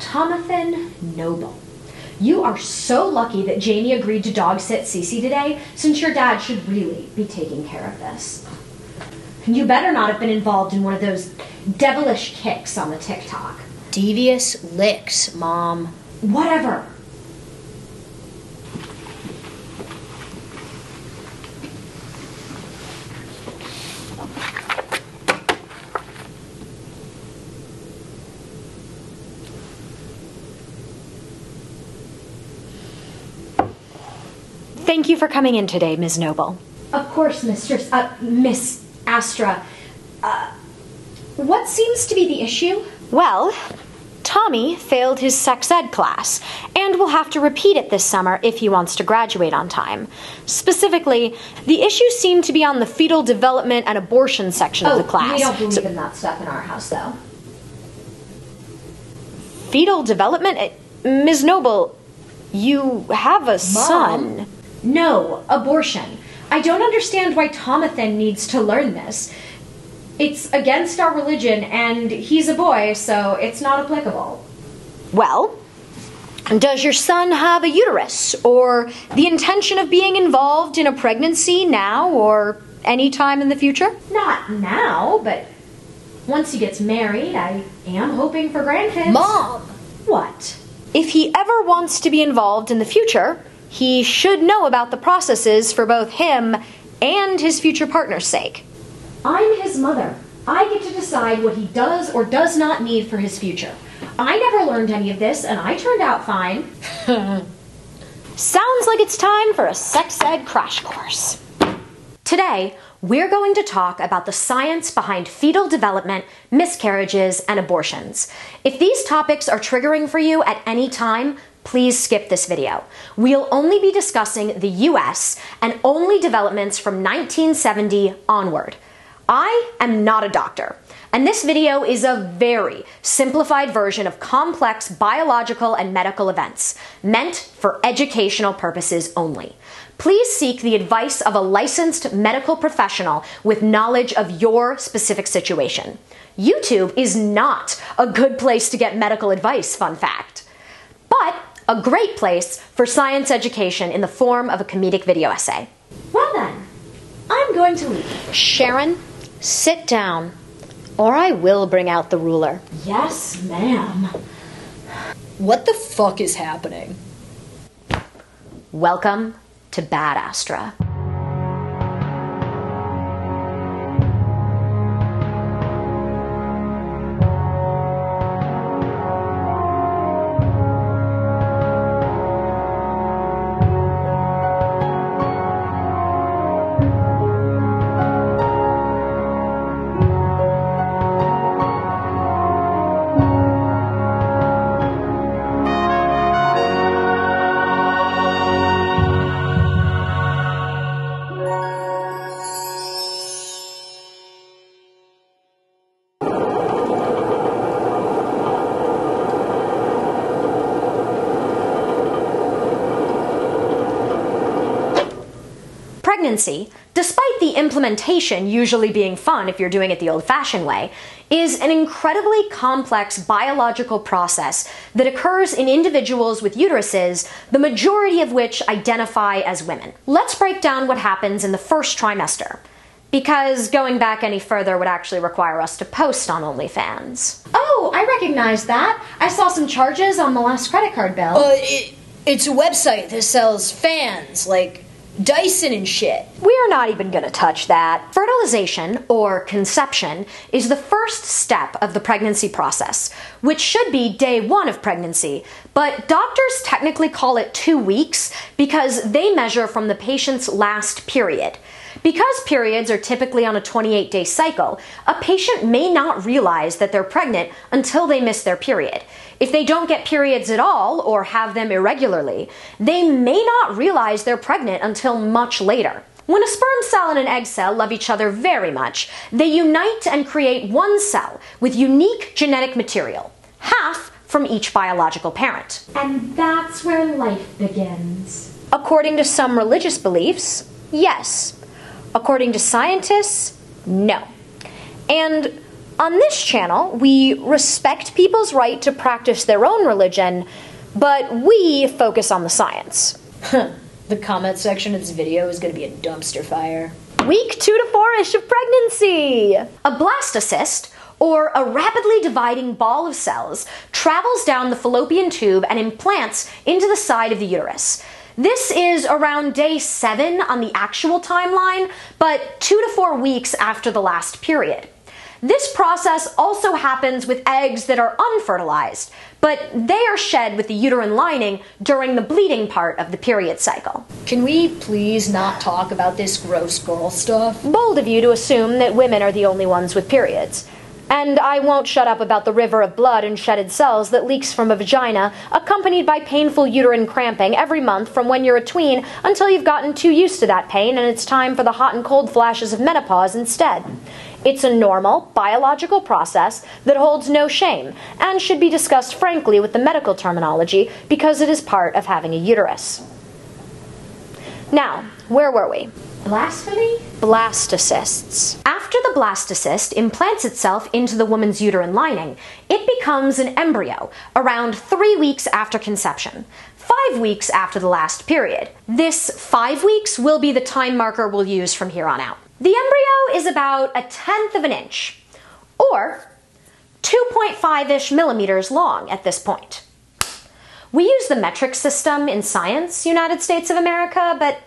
Sharon Noble. You are so lucky that Jamie agreed to dog sit Cece today, since your dad should really be taking care of this. You better not have been involved in one of those devilish kicks on the TikTok. Devious licks, Mom. Whatever. Thank you for coming in today, Ms. Noble. Of course, Miss Astra. What seems to be the issue? Well, Tommy failed his sex ed class and will have to repeat it this summer if he wants to graduate on time. Specifically, the issues seem to be on the fetal development and abortion section of the class. We don't believe in that stuff in our house, though. Fetal development? Ms. Noble, you have a son. No, abortion. I don't understand why Tomathan needs to learn this. It's against our religion, and he's a boy, so it's not applicable. Well, does your son have a uterus, or the intention of being involved in a pregnancy now, or any time in the future? Not now, but once he gets married, I am hoping for grandkids. Mom! What? If he ever wants to be involved in the future, he should know about the processes for both him and his future partner's sake. I'm his mother. I get to decide what he does or does not need for his future. I never learned any of this, and I turned out fine. Sounds like it's time for a sex ed crash course. Today, we're going to talk about the science behind fetal development, miscarriages, and abortions. If these topics are triggering for you at any time, please skip this video. We'll only be discussing the US and only developments from 1970 onward. I am not a doctor, and this video is a very simplified version of complex biological and medical events, meant for educational purposes only. Please seek the advice of a licensed medical professional with knowledge of your specific situation. YouTube is not a good place to get medical advice, fun fact, but a great place for science education in the form of a comedic video essay. Well then, I'm going to leave. Sharon, sit down, or I will bring out the ruler. Yes, ma'am. What the fuck is happening? Welcome to Bad Astra. Pregnancy, despite the implementation usually being fun if you're doing it the old-fashioned way, is an incredibly complex biological process that occurs in individuals with uteruses, the majority of which identify as women. Let's break down what happens in the first trimester, because going back any further would actually require us to post on OnlyFans. Oh, I recognize that. I saw some charges on the last credit card bill. It's a website that sells fans, like Dyson and shit. We're not even gonna touch that. Fertilization, or conception, is the first step of the pregnancy process, which should be day 1 of pregnancy, but doctors technically call it 2 weeks because they measure from the patient's last period. Because periods are typically on a 28-day cycle, a patient may not realize that they're pregnant until they miss their period. If they don't get periods at all or have them irregularly, they may not realize they're pregnant until much later. When a sperm cell and an egg cell love each other very much, they unite and create one cell with unique genetic material, half from each biological parent. And that's where life begins. According to some religious beliefs, yes. According to scientists, no. And On this channel, we respect people's right to practice their own religion, but we focus on the science. The comment section of this video is going to be a dumpster fire. Week 2 to 4-ish of pregnancy! A blastocyst, or a rapidly dividing ball of cells, travels down the fallopian tube and implants into the side of the uterus. This is around day 7 on the actual timeline, but 2 to 4 weeks after the last period. This process also happens with eggs that are unfertilized, but they are shed with the uterine lining during the bleeding part of the period cycle. Can we please not talk about this gross girl stuff? Bold of you to assume that women are the only ones with periods. And I won't shut up about the river of blood and shedded cells that leaks from a vagina, accompanied by painful uterine cramping every month from when you're a tween until you've gotten too used to that pain and it's time for the hot and cold flashes of menopause instead. It's a normal, biological process that holds no shame and should be discussed frankly with the medical terminology because it is part of having a uterus. Now, where were we? Blasphemy? Blastocysts. After the blastocyst implants itself into the woman's uterine lining, it becomes an embryo around 3 weeks after conception, 5 weeks after the last period. This 5 weeks will be the time marker we'll use from here on out. The embryo is about 1/10 of an inch, or 2.5-ish millimeters long at this point. We use the metric system in science, United States of America, but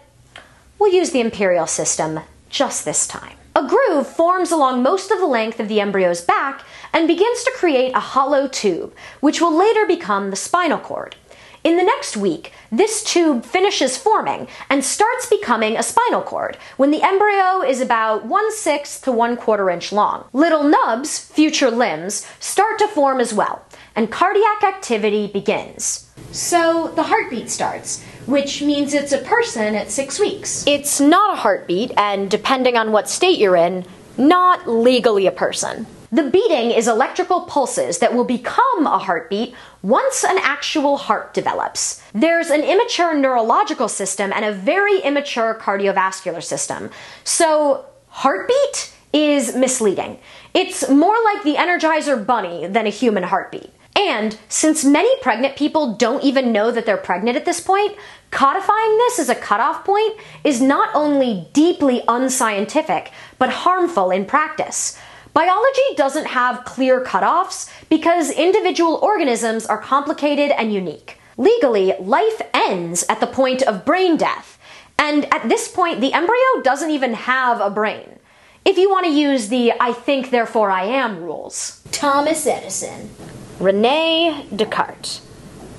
we'll use the imperial system just this time. A groove forms along most of the length of the embryo's back and begins to create a hollow tube, which will later become the spinal cord. In the next week, this tube finishes forming and starts becoming a spinal cord when the embryo is about 1/6 to 1/4 inch long. Little nubs, future limbs, start to form as well, and cardiac activity begins. So the heartbeat starts, which means it's a person at 6 weeks. It's not a heartbeat, and depending on what state you're in, not legally a person. The beating is electrical pulses that will become a heartbeat once an actual heart develops. There's an immature neurological system and a very immature cardiovascular system. So heartbeat is misleading. It's more like the Energizer Bunny than a human heartbeat. And since many pregnant people don't even know that they're pregnant at this point, codifying this as a cutoff point is not only deeply unscientific, but harmful in practice. Biology doesn't have clear cutoffs because individual organisms are complicated and unique. Legally, life ends at the point of brain death, and at this point, the embryo doesn't even have a brain. If you want to use the I think therefore I am rules. Thomas Edison. Rene Descartes.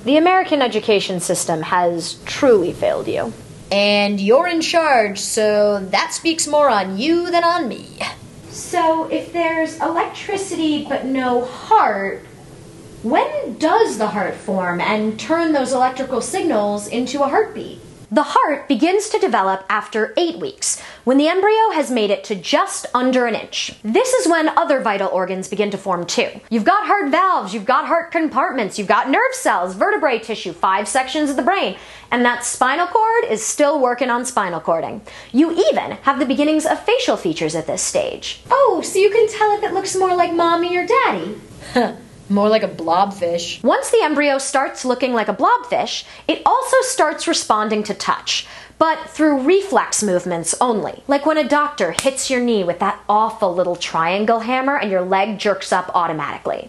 The American education system has truly failed you. And you're in charge, so that speaks more on you than on me. So if there's electricity but no heart, when does the heart form and turn those electrical signals into a heartbeat? The heart begins to develop after 8 weeks, when the embryo has made it to just under an inch. This is when other vital organs begin to form too. You've got heart valves, you've got heart compartments, you've got nerve cells, vertebrae tissue, 5 sections of the brain, and that spinal cord is still working on spinal cording. You even have the beginnings of facial features at this stage. Oh, so you can tell if it looks more like mommy or daddy. More like a blobfish. Once the embryo starts looking like a blobfish, it also starts responding to touch, but through reflex movements only. Like when a doctor hits your knee with that awful little triangle hammer and your leg jerks up automatically.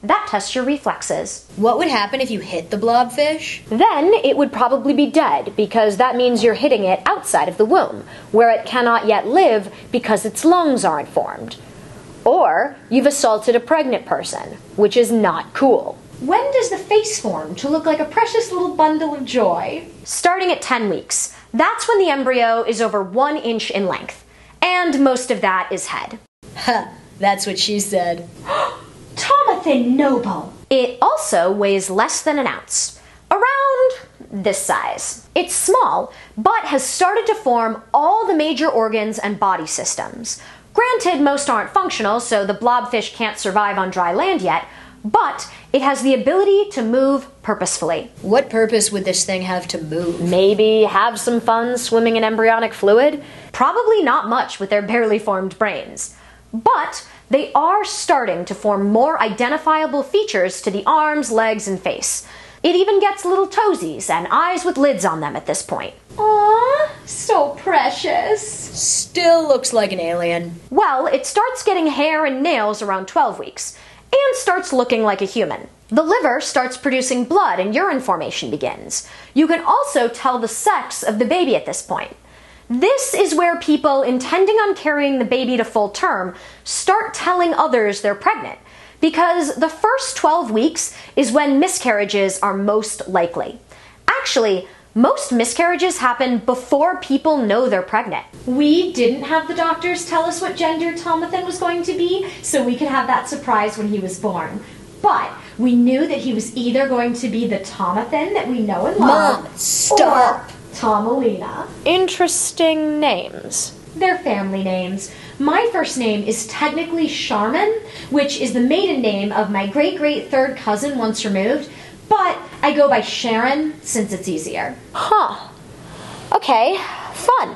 That tests your reflexes. What would happen if you hit the blobfish? Then it would probably be dead, because that means you're hitting it outside of the womb, where it cannot yet live because its lungs aren't formed. Or you've assaulted a pregnant person, which is not cool. When does the face form to look like a precious little bundle of joy? Starting at 10 weeks. That's when the embryo is over 1 inch in length. And most of that is head. Ha, that's what she said. Jonathan Noble! It also weighs less than an ounce. Around this size. It's small, but has started to form all the major organs and body systems. Granted, most aren't functional, so the blobfish can't survive on dry land yet, but it has the ability to move purposefully. What purpose would this thing have to move? Maybe have some fun swimming in embryonic fluid? Probably not much with their barely formed brains. But they are starting to form more identifiable features to the arms, legs, and face. It even gets little toesies and eyes with lids on them at this point. Aww, so precious. Still looks like an alien. Well, it starts getting hair and nails around 12 weeks, and starts looking like a human. The liver starts producing blood and urine formation begins. You can also tell the sex of the baby at this point. This is where people intending on carrying the baby to full term start telling others they're pregnant, because the first 12 weeks is when miscarriages are most likely. Actually, most miscarriages happen before people know they're pregnant. We didn't have the doctors tell us what gender Tomathan was going to be, so we could have that surprise when he was born. But we knew that he was either going to be the Tomathan that we know and love, Mom, stop! or Tomalina. Interesting names. They're family names. My first name is technically Charmin, which is the maiden name of my great-great third cousin once removed, but I go by Sharon since it's easier. Huh. Okay, fun.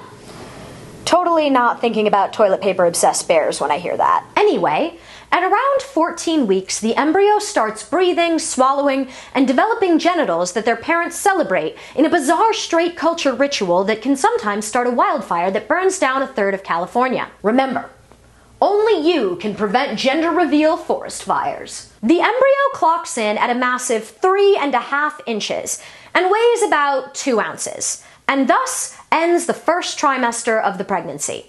Totally not thinking about toilet paper obsessed bears when I hear that. Anyway, at around 14 weeks, the embryo starts breathing, swallowing, and developing genitals that their parents celebrate in a bizarre straight culture ritual that can sometimes start a wildfire that burns down a third of California. Remember, only you can prevent gender reveal forest fires. The embryo clocks in at a massive 3.5 inches and weighs about 2 ounces, and thus ends the first trimester of the pregnancy.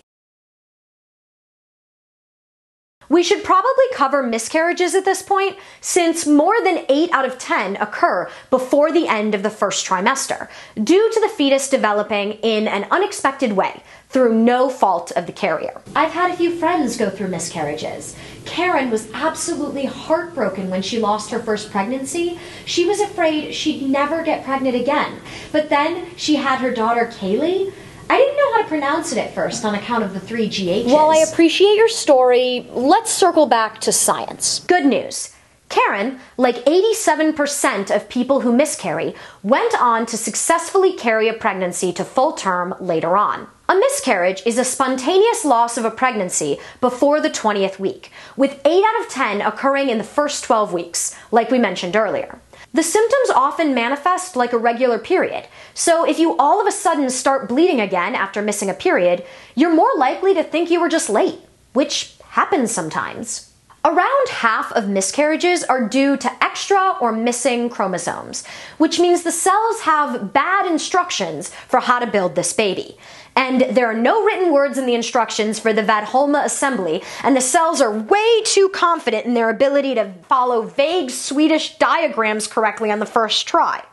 We should probably cover miscarriages at this point, since more than 8 out of 10 occur before the end of the first trimester, due to the fetus developing in an unexpected way, through no fault of the carrier. I've had a few friends go through miscarriages. Karen was absolutely heartbroken when she lost her first pregnancy. She was afraid she'd never get pregnant again. But then she had her daughter Kaylee. I didn't know how to pronounce it at first on account of the 3 GHs. While I appreciate your story, let's circle back to science. Good news. Karen, like 87% of people who miscarry, went on to successfully carry a pregnancy to full term later on. A miscarriage is a spontaneous loss of a pregnancy before the 20th week, with 8 out of 10 occurring in the first 12 weeks, like we mentioned earlier. The symptoms often manifest like a regular period, so if you all of a sudden start bleeding again after missing a period, you're more likely to think you were just late, which happens sometimes. Around half of miscarriages are due to extra or missing chromosomes, which means the cells have bad instructions for how to build this baby. And there are no written words in the instructions for the Vadholma assembly, and the cells are way too confident in their ability to follow vague Swedish diagrams correctly on the first try.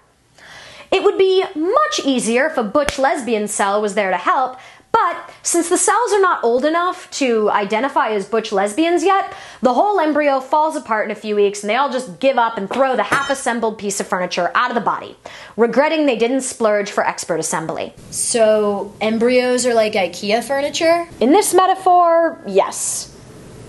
It would be much easier if a butch lesbian cell was there to help, but since the cells are not old enough to identify as butch lesbians yet, the whole embryo falls apart in a few weeks and they all just give up and throw the half-assembled piece of furniture out of the body, regretting they didn't splurge for expert assembly. So, embryos are like IKEA furniture? In this metaphor, yes.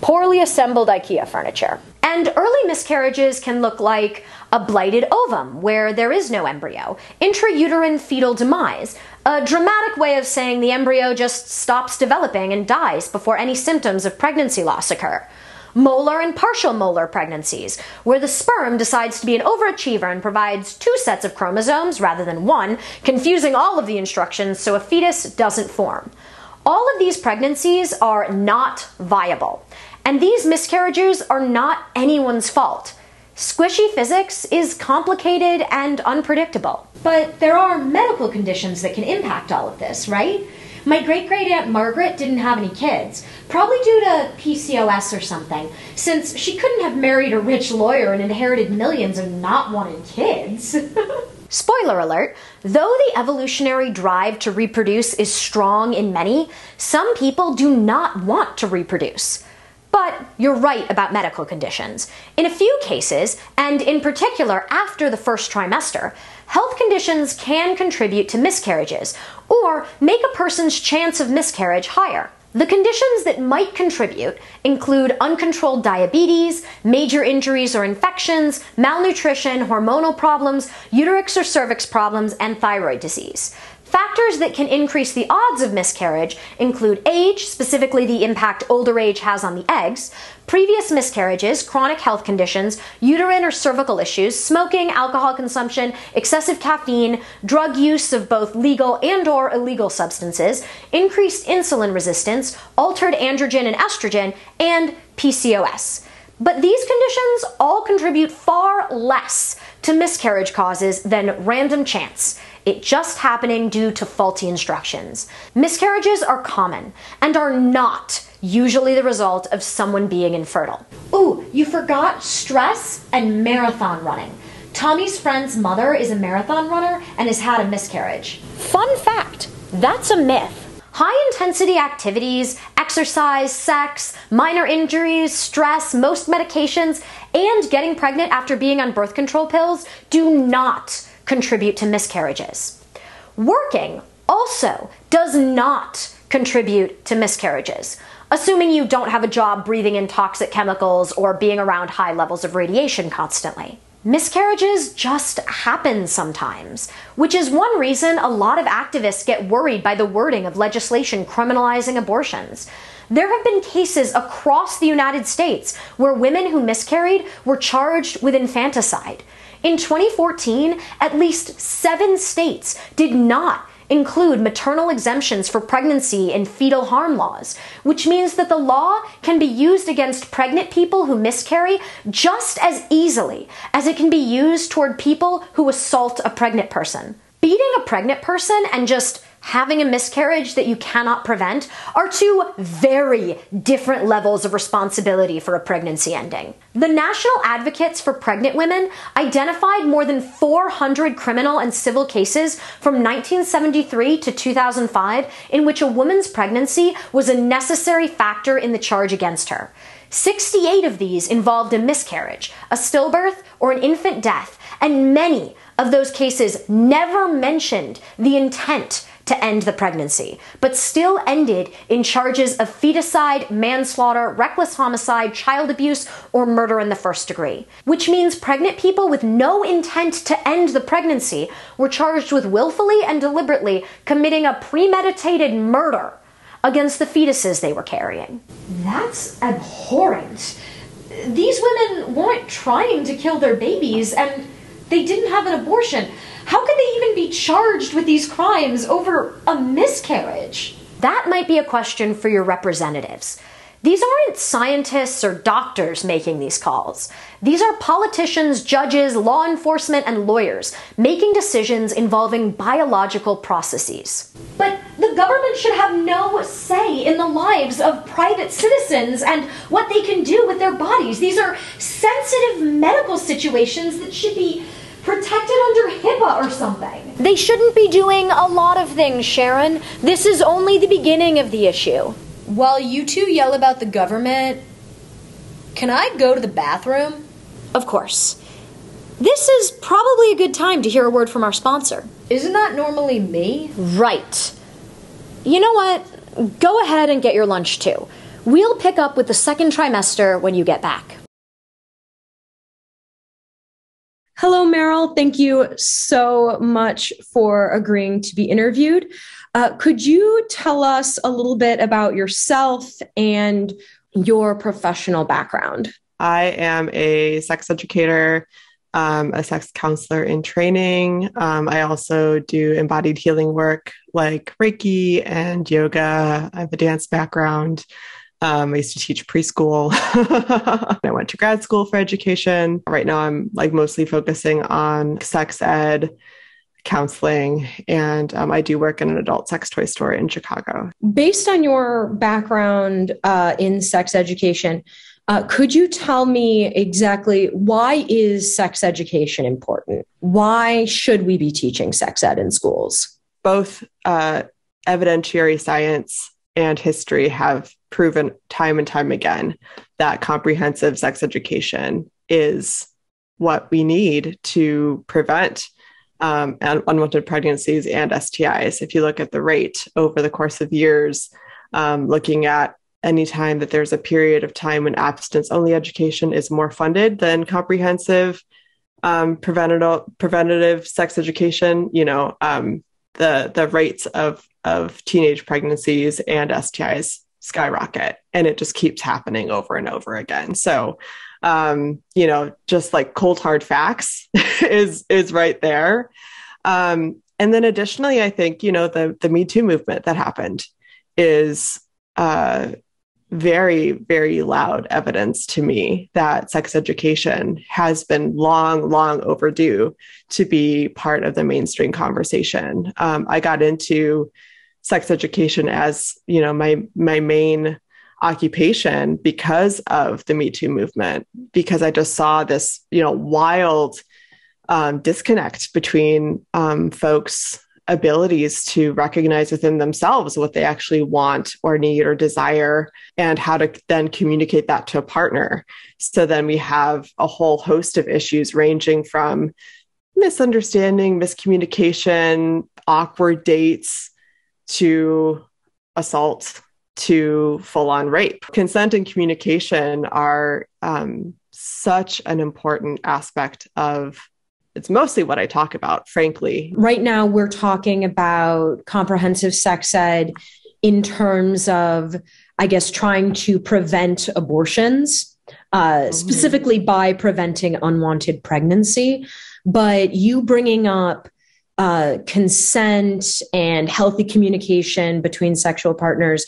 Poorly assembled IKEA furniture. And early miscarriages can look like a blighted ovum, where there is no embryo, intrauterine fetal demise, a dramatic way of saying the embryo just stops developing and dies before any symptoms of pregnancy loss occur. Molar and partial molar pregnancies, where the sperm decides to be an overachiever and provides 2 sets of chromosomes rather than 1, confusing all of the instructions so a fetus doesn't form. All of these pregnancies are not viable, and these miscarriages are not anyone's fault. Squishy physics is complicated and unpredictable. But there are medical conditions that can impact all of this, right? My great-great-aunt Margaret didn't have any kids, probably due to PCOS or something, since she couldn't have married a rich lawyer and inherited millions and not wanted kids. Spoiler alert, though the evolutionary drive to reproduce is strong in many, some people do not want to reproduce. But you're right about medical conditions. In a few cases, and in particular after the first trimester, health conditions can contribute to miscarriages or make a person's chance of miscarriage higher. The conditions that might contribute include uncontrolled diabetes, major injuries or infections, malnutrition, hormonal problems, uterus or cervix problems, and thyroid disease. Factors that can increase the odds of miscarriage include age, specifically the impact older age has on the eggs, previous miscarriages, chronic health conditions, uterine or cervical issues, smoking, alcohol consumption, excessive caffeine, drug use of both legal and/or illegal substances, increased insulin resistance, altered androgen and estrogen, and PCOS. But these conditions all contribute far less to miscarriage causes than random chance, it just happening due to faulty instructions. Miscarriages are common and are not usually the result of someone being infertile. Ooh, you forgot stress and marathon running. Tommy's friend's mother is a marathon runner and has had a miscarriage. Fun fact, that's a myth. High-intensity activities, exercise, sex, minor injuries, stress, most medications, and getting pregnant after being on birth control pills do not contribute to miscarriages. Working also does not contribute to miscarriages, assuming you don't have a job breathing in toxic chemicals or being around high levels of radiation constantly. Miscarriages just happen sometimes, which is one reason a lot of activists get worried by the wording of legislation criminalizing abortions. There have been cases across the United States where women who miscarried were charged with infanticide. In 2014, at least 7 states did not include maternal exemptions for pregnancy and fetal harm laws, which means that the law can be used against pregnant people who miscarry just as easily as it can be used toward people who assault a pregnant person. Beating a pregnant person and just having a miscarriage that you cannot prevent are two very different levels of responsibility for a pregnancy ending. The National Advocates for Pregnant Women identified more than 400 criminal and civil cases from 1973 to 2005 in which a woman's pregnancy was a necessary factor in the charge against her. 68 of these involved a miscarriage, a stillbirth, or an infant death, and many of those cases never mentioned the intent to end the pregnancy, but still ended in charges of feticide, manslaughter, reckless homicide, child abuse, or murder in the first degree. Which means pregnant people with no intent to end the pregnancy were charged with willfully and deliberately committing a premeditated murder against the fetuses they were carrying. That's abhorrent. These women weren't trying to kill their babies, and they didn't have an abortion. How could they even be charged with these crimes over a miscarriage? That might be a question for your representatives. These aren't scientists or doctors making these calls. These are politicians, judges, law enforcement, and lawyers making decisions involving biological processes. But the government should have no say in the lives of private citizens and what they can do with their bodies. These are sensitive medical situations that should be protected under HIPAA or something. They shouldn't be doing a lot of things, Sharon. This is only the beginning of the issue. While you two yell about the government, can I go to the bathroom? Of course. This is probably a good time to hear a word from our sponsor. Isn't that normally me? Right. You know what? Go ahead and get your lunch too. We'll pick up with the second trimester when you get back. Hello, Merril. Thank you so much for agreeing to be interviewed. Could you tell us a little bit about yourself and your professional background? I am a sex educator, a sex counselor in training. I also do embodied healing work like Reiki and yoga. I have a dance background. I used to teach preschool. I went to grad school for education. Right now I'm mostly focusing on sex ed, counseling, and I do work in an adult sex toy store in Chicago. Based on your background in sex education, could you tell me exactly why is sex education important? Why should we be teaching sex ed in schools? Both evidentiary science and history have proven time and time again that comprehensive sex education is what we need to prevent unwanted pregnancies and STIs. If you look at the rate over the course of years, looking at any time that there's a period of time when abstinence-only education is more funded than comprehensive preventative sex education, the rates of teenage pregnancies and STIs skyrocket, and it just keeps happening over and over again. So, just like cold hard facts is right there. And then additionally, I think, the Me Too movement that happened is very, very loud evidence to me that sex education has been long, long overdue to be part of the mainstream conversation. I got into sex education as, my main occupation because of the Me Too movement, because I just saw this, wild disconnect between folks' abilities to recognize within themselves what they actually want or need or desire, and how to then communicate that to a partner. So then we have a whole host of issues ranging from misunderstanding, miscommunication, awkward dates, to assault, to full-on rape. Consent and communication are such an important aspect of, it's mostly what I talk about, frankly. Right now, we're talking about comprehensive sex ed in terms of, I guess, trying to prevent abortions, specifically by preventing unwanted pregnancy. But you bringing up consent and healthy communication between sexual partners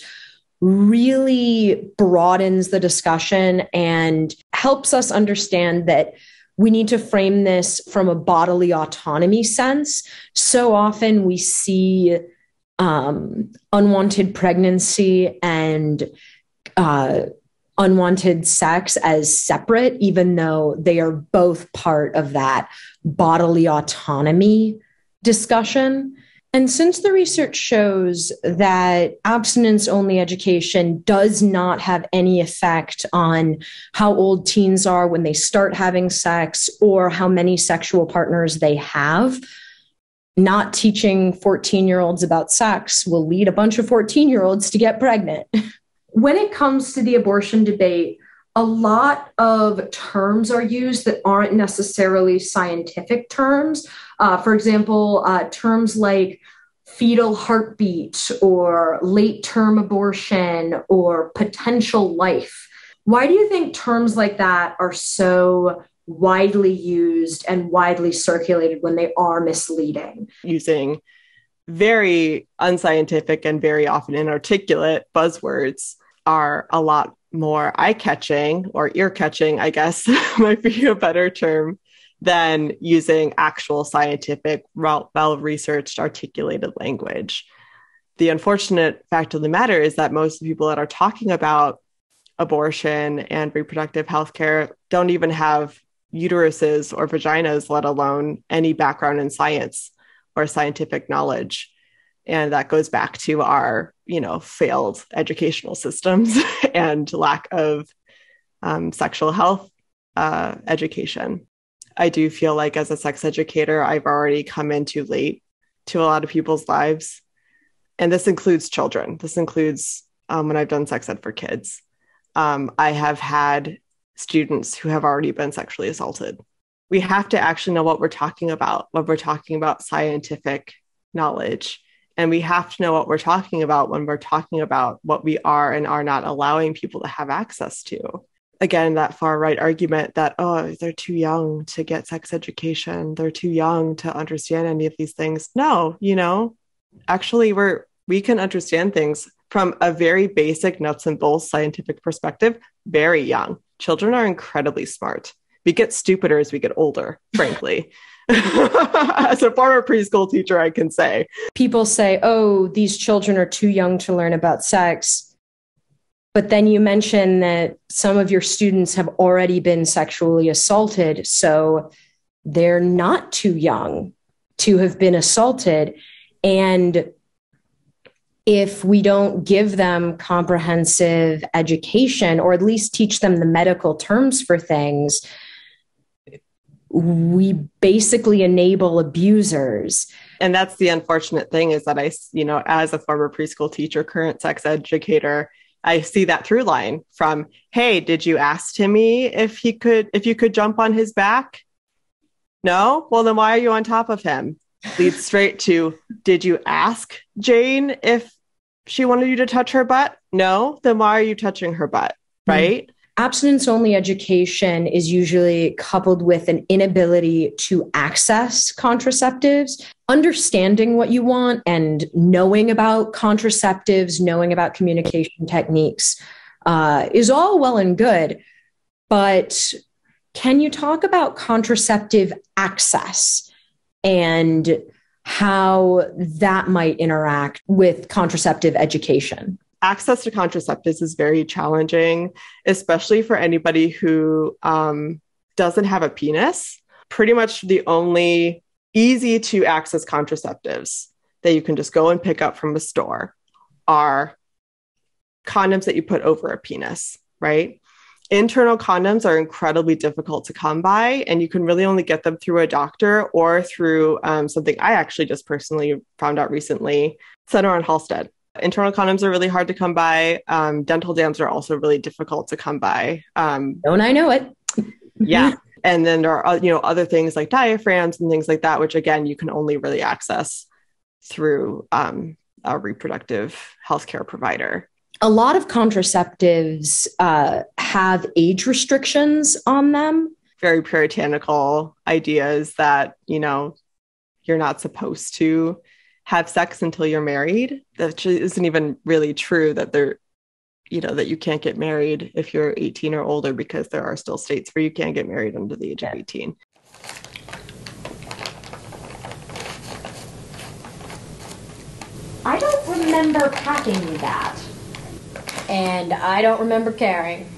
really broadens the discussion and helps us understand that we need to frame this from a bodily autonomy sense. So often we see unwanted pregnancy and unwanted sex as separate, even though they are both part of that bodily autonomy discussion. And since the research shows that abstinence-only education does not have any effect on how old teens are when they start having sex or how many sexual partners they have, not teaching 14-year-olds about sex will lead a bunch of 14-year-olds to get pregnant. When it comes to the abortion debate, a lot of terms are used that aren't necessarily scientific terms. For example, terms like fetal heartbeat or late-term abortion or potential life. Why do you think terms like that are so widely used and widely circulated when they are misleading? Using very unscientific and very often inarticulate buzzwords are a lot more eye-catching or ear-catching, I guess might be a better term, than using actual scientific, well-researched, articulated language. The unfortunate fact of the matter is that most people that are talking about abortion and reproductive health care don't even have uteruses or vaginas, let alone any background in science or scientific knowledge. And that goes back to our, failed educational systems and lack of sexual health education. I do feel like as a sex educator, I've already come in too late to a lot of people's lives. And this includes children. This includes when I've done sex ed for kids. I have had students who have already been sexually assaulted. We have to actually know what we're talking about when we're talking about scientific knowledge. And we have to know what we're talking about when we're talking about what we are and are not allowing people to have access to. Again, that far right argument that, they're too young to get sex education. They're too young to understand any of these things. No, actually we can understand things from a very basic nuts and bolts scientific perspective, very young. Children are incredibly smart. We get stupider as we get older, frankly. As a former preschool teacher, I can say. People say, these children are too young to learn about sex. But then you mention that some of your students have already been sexually assaulted, so they're not too young to have been assaulted. And if we don't give them comprehensive education, or at least teach them the medical terms for things, we basically enable abusers. And that's the unfortunate thing, is that I, as a former preschool teacher, current sex educator, I see that through line from, hey, did you ask Timmy if you could jump on his back? No? Well, then why are you on top of him? leads straight to, did you ask Jane if she wanted you to touch her butt? No? Then why are you touching her butt? Right? Abstinence-only education is usually coupled with an inability to access contraceptives. Understanding what you want and knowing about contraceptives, knowing about communication techniques is all well and good. But can you talk about contraceptive access and how that might interact with contraceptive education? Access to contraceptives is very challenging, especially for anybody who doesn't have a penis. Pretty much the only easy to access contraceptives that you can just go and pick up from a store are condoms that you put over a penis, right? Internal condoms are incredibly difficult to come by, and you can really only get them through a doctor or through something I actually just personally found out recently, Center on Halstead. Internal condoms are really hard to come by. Dental dams are also really difficult to come by. Don't I know it? Yeah. And then there are, other things like diaphragms and things like that, which again, you can only really access through a reproductive healthcare provider. A lot of contraceptives have age restrictions on them. Very puritanical ideas that, you're not supposed to have sex until you're married. That isn't even really true, that that you can't get married if you're 18 or older, because there are still states where you can't get married under the age of 18. I don't remember packing you that. And I don't remember caring.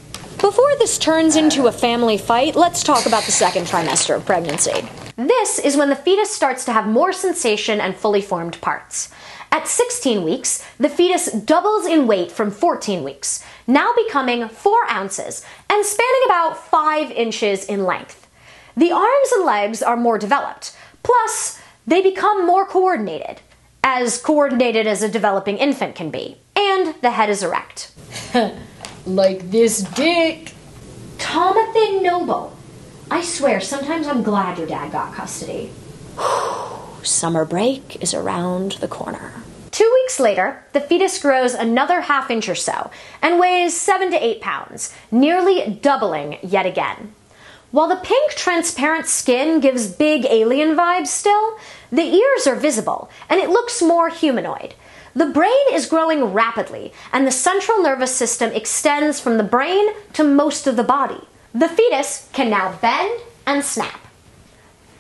Before this turns into a family fight, let's talk about the second trimester of pregnancy. This is when the fetus starts to have more sensation and fully formed parts. At 16 weeks, the fetus doubles in weight from 14 weeks, now becoming 4 ounces and spanning about 5 inches in length. The arms and legs are more developed, plus they become more coordinated as a developing infant can be, and the head is erect. Like this dick. Sharon Noble. I swear, sometimes I'm glad your dad got custody. Summer break is around the corner. 2 weeks later, the fetus grows another ½ inch or so and weighs 7 to 8 pounds, nearly doubling yet again. While the pink transparent skin gives big alien vibes still, the ears are visible and it looks more humanoid. The brain is growing rapidly and the central nervous system extends from the brain to most of the body. The fetus can now bend and snap.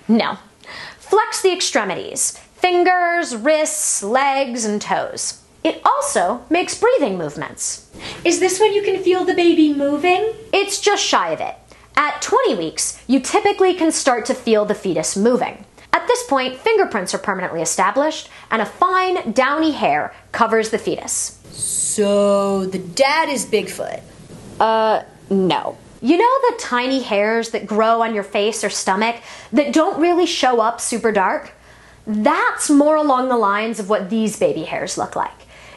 No. Flex the extremities, fingers, wrists, legs, and toes. It also makes breathing movements. Is this when you can feel the baby moving? It's just shy of it. At 20 weeks, you typically can start to feel the fetus moving. At this point, fingerprints are permanently established, and a fine, downy hair covers the fetus. So the dad is Bigfoot? No. You know the tiny hairs that grow on your face or stomach that don't really show up super dark? That's more along the lines of what these baby hairs look like.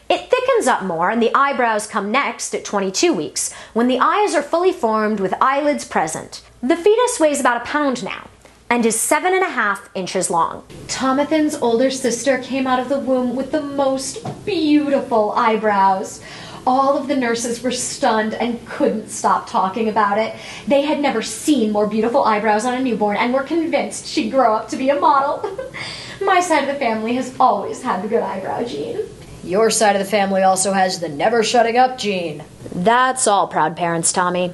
It thickens up more and the eyebrows come next at 22 weeks, when the eyes are fully formed with eyelids present. The fetus weighs about 1 pound now and is 7.5 inches long. Sharon's older sister came out of the womb with the most beautiful eyebrows. All of the nurses were stunned and couldn't stop talking about it. They had never seen more beautiful eyebrows on a newborn and were convinced she'd grow up to be a model. My side of the family has always had the good eyebrow gene. Your side of the family also has the never shutting up gene. That's all, proud parents, Tommy.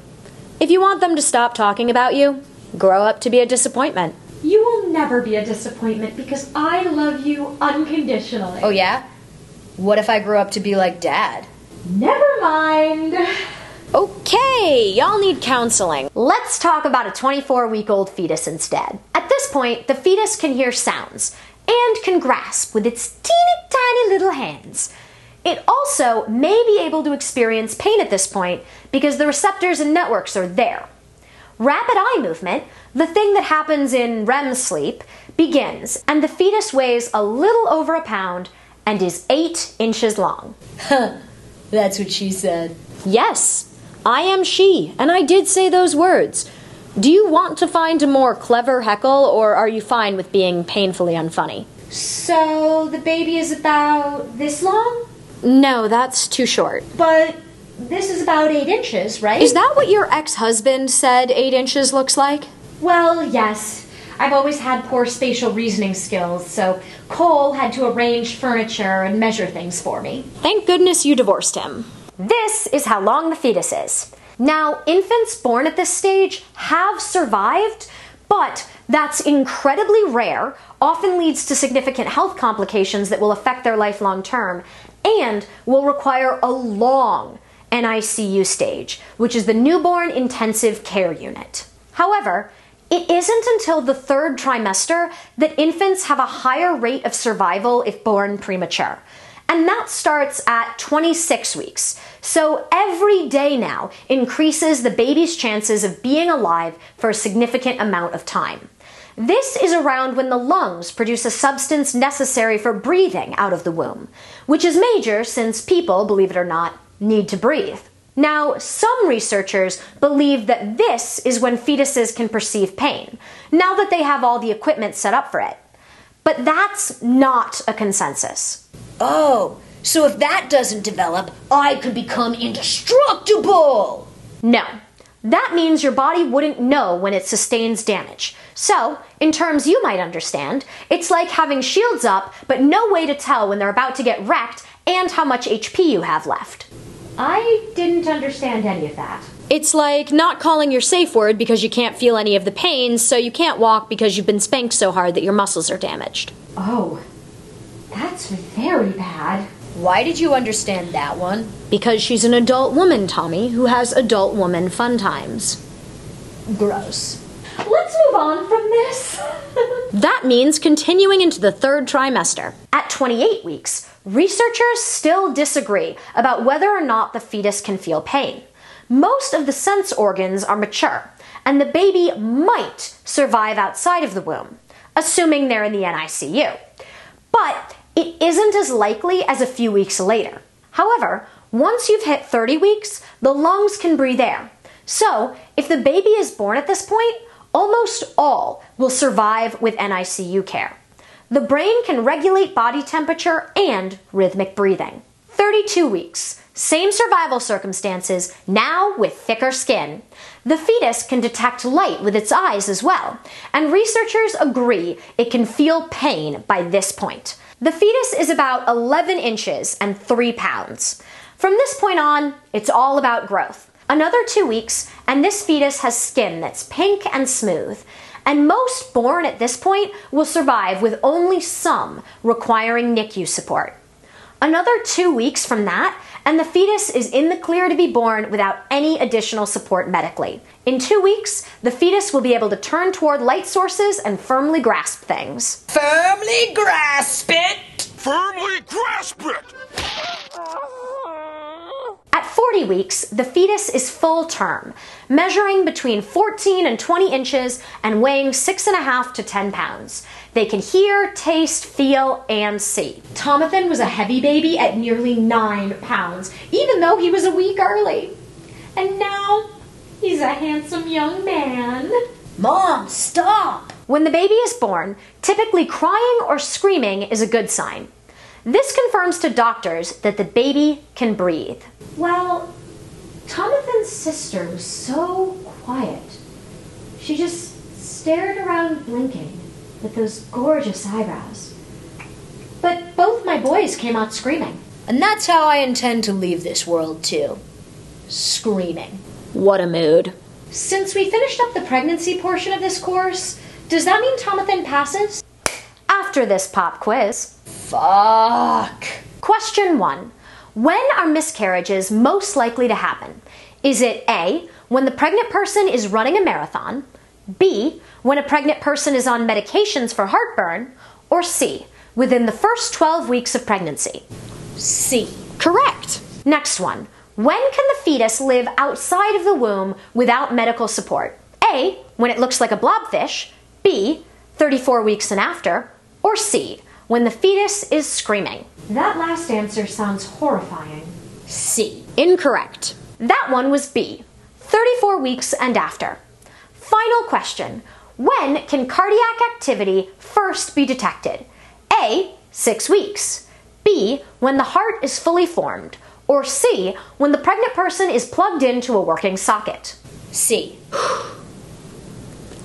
If you want them to stop talking about you, grow up to be a disappointment. You will never be a disappointment because I love you unconditionally. Oh yeah? What if I grew up to be like Dad? Never mind. Okay, y'all need counseling. Let's talk about a 24-week-old fetus instead. At this point, the fetus can hear sounds and can grasp with its teeny tiny little hands. It also may be able to experience pain at this point because the receptors and networks are there. Rapid eye movement, the thing that happens in REM sleep, begins, and the fetus weighs a little over 1 pound and is 8 inches long. That's what she said. Yes, I am she, and I did say those words. Do you want to find a more clever heckle, or are you fine with being painfully unfunny? So the baby is about this long? No, that's too short. But this is about 8 inches, right? Is that what your ex-husband said 8 inches looks like? Well, yes. I've always had poor spatial reasoning skills, so Cole had to arrange furniture and measure things for me. Thank goodness you divorced him. This is how long the fetus is. Now, infants born at this stage have survived, but that's incredibly rare, often leads to significant health complications that will affect their life long term, and will require a long NICU stage, which is the Newborn Intensive Care Unit. However, it isn't until the 3rd trimester that infants have a higher rate of survival if born premature. And that starts at 26 weeks. So every day now increases the baby's chances of being alive for a significant amount of time. This is around when the lungs produce a substance necessary for breathing out of the womb, which is major since people, believe it or not, need to breathe. Now, some researchers believe that this is when fetuses can perceive pain, now that they have all the equipment set up for it. But that's not a consensus. Oh, so if that doesn't develop, I could become indestructible! No. That means your body wouldn't know when it sustains damage. So, in terms you might understand, it's like having shields up, but no way to tell when they're about to get wrecked and how much HP you have left. I didn't understand any of that. It's like not calling your safe word because you can't feel any of the pain, so you can't walk because you've been spanked so hard that your muscles are damaged. Oh, that's very bad. Why did you understand that one? Because she's an adult woman, Tommy, who has adult woman fun times. Gross. Let's move on from this. That means continuing into the 3rd trimester. At 28 weeks, researchers still disagree about whether or not the fetus can feel pain. Most of the sense organs are mature, and the baby might survive outside of the womb, assuming they're in the NICU. But it isn't as likely as a few weeks later. However, once you've hit 30 weeks, the lungs can breathe air. So, if the baby is born at this point, almost all will survive with NICU care. The brain can regulate body temperature and rhythmic breathing. 32 weeks. Same survival circumstances, now with thicker skin. The fetus can detect light with its eyes as well, and researchers agree it can feel pain by this point. The fetus is about 11 inches and 3 pounds. From this point on, it's all about growth. Another 2 weeks, and this fetus has skin that's pink and smooth. And most born at this point will survive with only some requiring NICU support. Another 2 weeks from that, and the fetus is in the clear to be born without any additional support medically. In 2 weeks, the fetus will be able to turn toward light sources and firmly grasp things. Firmly grasp it! Firmly grasp it! At 40 weeks, the fetus is full term, measuring between 14 and 20 inches and weighing 6.5 to 10 pounds. They can hear, taste, feel, and see. Tomathan was a heavy baby at nearly 9 pounds, even though he was a week early. And now, he's a handsome young man. Mom, stop! When the baby is born, typically crying or screaming is a good sign. This confirms to doctors that the baby can breathe. Well, Tomathan's sister was so quiet. She just stared around blinking with those gorgeous eyebrows. But both my boys came out screaming. And that's how I intend to leave this world too. Screaming. What a mood. Since we finished up the pregnancy portion of this course, does that mean Tomathan passes? After this pop quiz. Fuck. Question 1. When are miscarriages most likely to happen? Is it A, when the pregnant person is running a marathon, B, when a pregnant person is on medications for heartburn, or C, within the first 12 weeks of pregnancy? C. Correct. Next one. When can the fetus live outside of the womb without medical support? A, when it looks like a blobfish, B, 34 weeks and after, or C, when the fetus is screaming? That last answer sounds horrifying. C. Incorrect. That one was B, 34 weeks and after. Final question. When can cardiac activity first be detected? A, 6 weeks, B, when the heart is fully formed, or C, when the pregnant person is plugged into a working socket? C.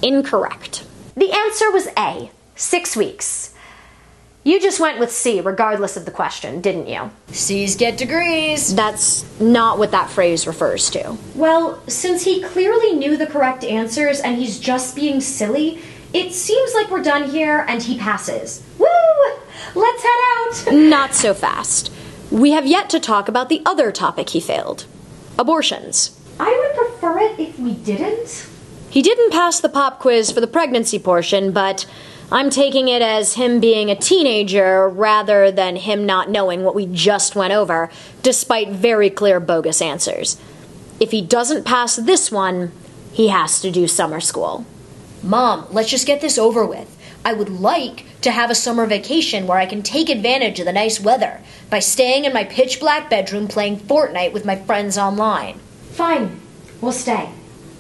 Incorrect. The answer was A, 6 weeks. You just went with C regardless of the question, didn't you? C's get degrees. That's not what that phrase refers to. Well, since he clearly knew the correct answers and he's just being silly, it seems like we're done here and he passes. Woo! Let's head out! Not so fast. We have yet to talk about the other topic he failed. Abortions. I would prefer it if we didn't. He didn't pass the pop quiz for the pregnancy portion, but I'm taking it as him being a teenager rather than him not knowing what we just went over, despite very clear bogus answers. If he doesn't pass this one, he has to do summer school. Mom, let's just get this over with. I would like to have a summer vacation where I can take advantage of the nice weather by staying in my pitch black bedroom playing Fortnite with my friends online. Fine, we'll stay.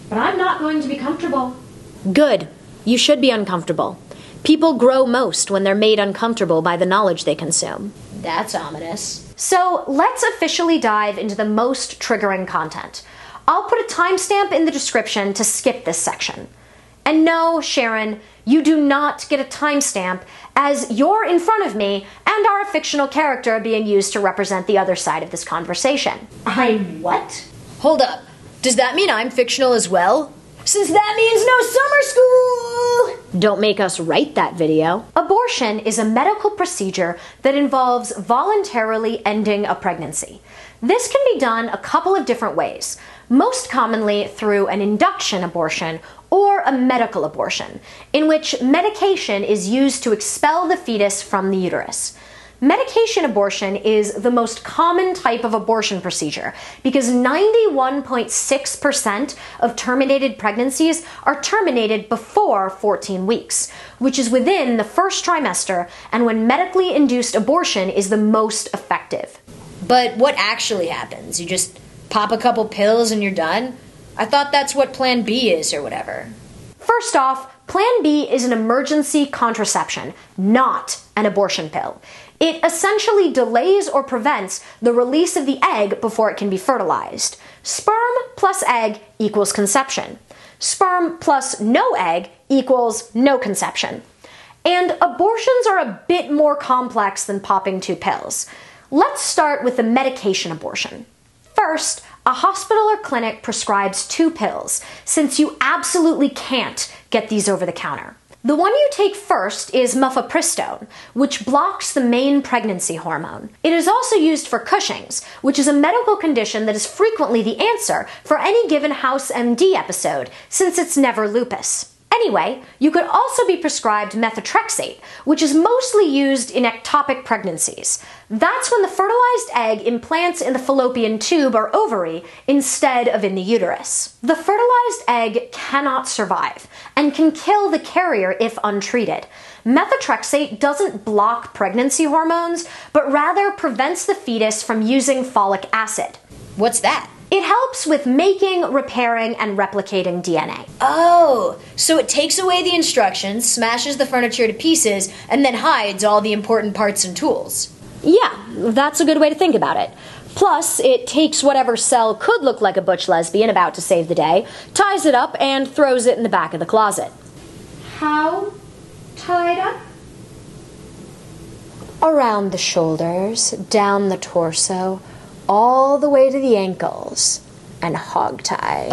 But I'm not going to be comfortable. Good. You should be uncomfortable. People grow most when they're made uncomfortable by the knowledge they consume. That's ominous. So let's officially dive into the most triggering content. I'll put a timestamp in the description to skip this section. And no, Sharon, you do not get a timestamp, as you're in front of me and are a fictional character being used to represent the other side of this conversation. I'm what? Hold up. Does that mean I'm fictional as well? Since that means no summer school! Don't make us write that video. Abortion is a medical procedure that involves voluntarily ending a pregnancy. This can be done a couple of different ways, most commonly through an induction abortion or a medical abortion, in which medication is used to expel the fetus from the uterus. Medication abortion is the most common type of abortion procedure because 91.6% of terminated pregnancies are terminated before 14 weeks, which is within the first trimester and when medically induced abortion is the most effective. But what actually happens? You just pop a couple pills and you're done? I thought that's what Plan B is or whatever. First off, Plan B is an emergency contraception, not an abortion pill. It essentially delays or prevents the release of the egg before it can be fertilized. Sperm plus egg equals conception. Sperm plus no egg equals no conception. And abortions are a bit more complex than popping 2 pills. Let's start with the medication abortion. First, a hospital or clinic prescribes 2 pills, since you absolutely can't get these over the counter. The one you take first is mifepristone, which blocks the main pregnancy hormone. It is also used for Cushing's, which is a medical condition that is frequently the answer for any given House MD episode, since it's never lupus. Anyway, you could also be prescribed methotrexate, which is mostly used in ectopic pregnancies. That's when the fertilized egg implants in the fallopian tube or ovary instead of in the uterus. The fertilized egg cannot survive and can kill the carrier if untreated. Methotrexate doesn't block pregnancy hormones, but rather prevents the fetus from using folic acid. What's that? It helps with making, repairing, and replicating DNA. Oh, so it takes away the instructions, smashes the furniture to pieces, and then hides all the important parts and tools. Yeah, that's a good way to think about it. Plus, it takes whatever cell could look like a butch lesbian about to save the day, ties it up, and throws it in the back of the closet. How tied up? Around the shoulders, down the torso, all the way to the ankles, and hogtied.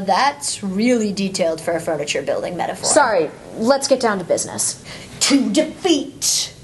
That's really detailed for a furniture building metaphor. Sorry, let's get down to business. To defeat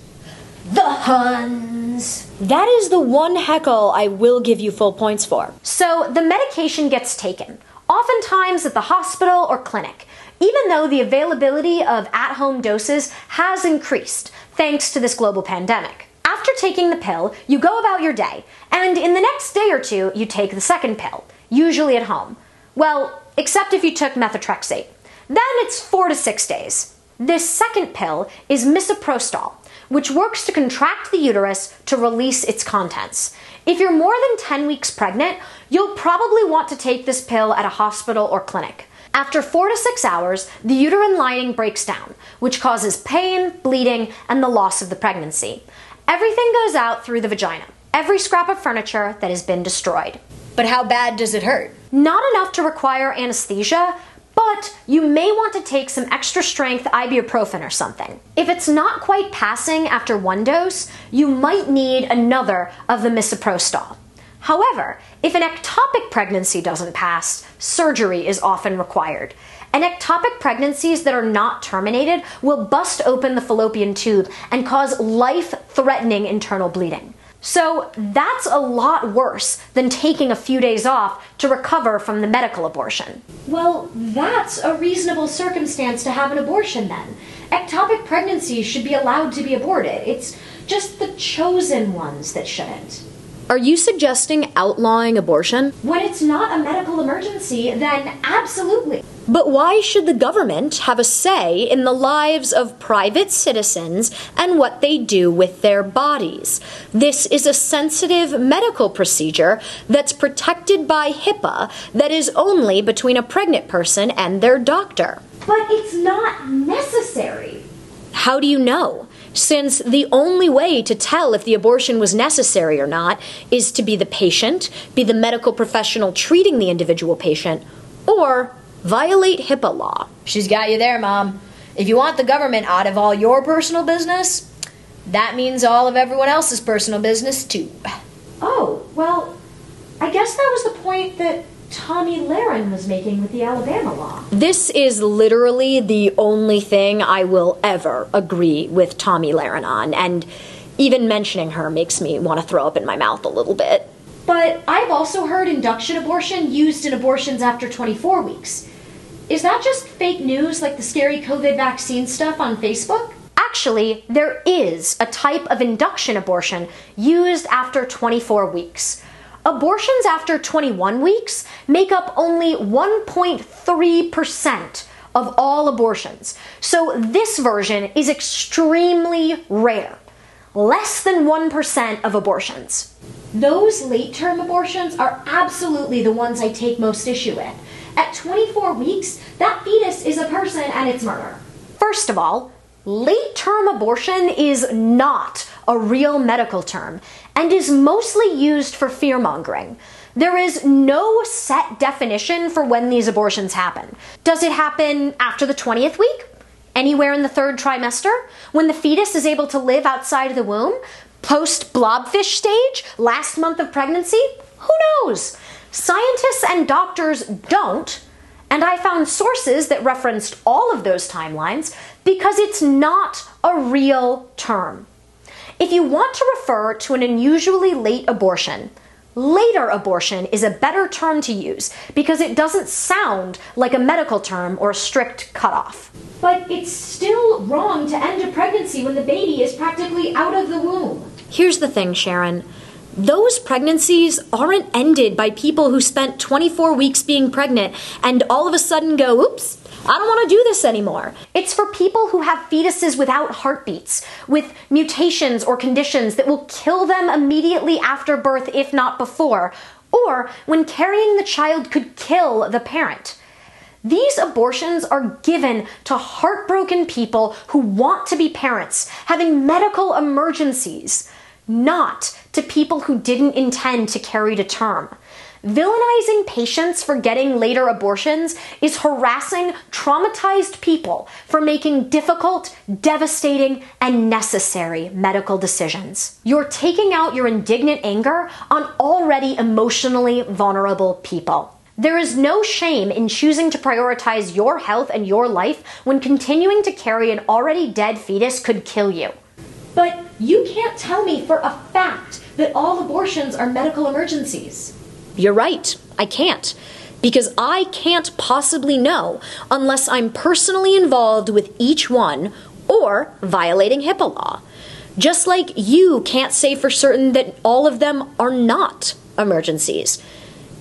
the Huns. That is the one heckle I will give you full points for. So the medication gets taken, oftentimes at the hospital or clinic, even though the availability of at-home doses has increased thanks to this global pandemic. After taking the pill, you go about your day, and in the next day or 2, you take the second pill, usually at home. Well, except if you took methotrexate. Then it's 4 to 6 days. This second pill is misoprostol, which works to contract the uterus to release its contents. If you're more than 10 weeks pregnant, you'll probably want to take this pill at a hospital or clinic. After 4 to 6 hours, the uterine lining breaks down, which causes pain, bleeding, and the loss of the pregnancy. Everything goes out through the vagina, every scrap of furniture that has been destroyed. But how bad does it hurt? Not enough to require anesthesia, but you may want to take some extra strength ibuprofen or something. If it's not quite passing after one dose, you might need another of the misoprostol. However, if an ectopic pregnancy doesn't pass, surgery is often required. And ectopic pregnancies that are not terminated will bust open the fallopian tube and cause life-threatening internal bleeding. So that's a lot worse than taking a few days off to recover from the medical abortion. Well, that's a reasonable circumstance to have an abortion then. Ectopic pregnancies should be allowed to be aborted. It's just the chosen ones that shouldn't. Are you suggesting outlawing abortion? When it's not a medical emergency, then absolutely. But why should the government have a say in the lives of private citizens and what they do with their bodies? This is a sensitive medical procedure that's protected by HIPAA that is only between a pregnant person and their doctor. But it's not necessary. How do you know? Since the only way to tell if the abortion was necessary or not is to be the patient, be the medical professional treating the individual patient, or violate HIPAA law. She's got you there, Mom. If you want the government out of all your personal business, that means all of everyone else's personal business, too. Oh, well, I guess that was the point that Tomi Lahren was making with the Alabama law. This is literally the only thing I will ever agree with Tomi Lahren on, and even mentioning her makes me want to throw up in my mouth a little bit. But I've also heard induction abortion used in abortions after 24 weeks. Is that just fake news like the scary COVID vaccine stuff on Facebook? Actually, there is a type of induction abortion used after 24 weeks. Abortions after 21 weeks make up only 1.3% of all abortions. So this version is extremely rare. Less than 1% of abortions. Those late-term abortions are absolutely the ones I take most issue with. At 24 weeks, that fetus is a person and it's murder. First of all, late-term abortion is not a real medical term and is mostly used for fear-mongering. There is no set definition for when these abortions happen. Does it happen after the 20th week? Anywhere in the 3rd trimester? When the fetus is able to live outside of the womb? Post-blobfish stage? Last month of pregnancy? Who knows? Scientists and doctors don't, and I found sources that referenced all of those timelines because it's not a real term. If you want to refer to an unusually late abortion, later abortion is a better term to use because it doesn't sound like a medical term or a strict cutoff. But it's still wrong to end a pregnancy when the baby is practically out of the womb. Here's the thing, Sharon. Those pregnancies aren't ended by people who spent 24 weeks being pregnant and all of a sudden go, oops, I don't want to do this anymore. It's for people who have fetuses without heartbeats, with mutations or conditions that will kill them immediately after birth, if not before, or when carrying the child could kill the parent. These abortions are given to heartbroken people who want to be parents, having medical emergencies, not to people who didn't intend to carry to term. Villainizing patients for getting later abortions is harassing traumatized people for making difficult, devastating, and necessary medical decisions. You're taking out your indignant anger on already emotionally vulnerable people. There is no shame in choosing to prioritize your health and your life when continuing to carry an already dead fetus could kill you. But you can't tell me for a fact that all abortions are medical emergencies. You're right, I can't. Because I can't possibly know unless I'm personally involved with each one or violating HIPAA law. Just like you can't say for certain that all of them are not emergencies.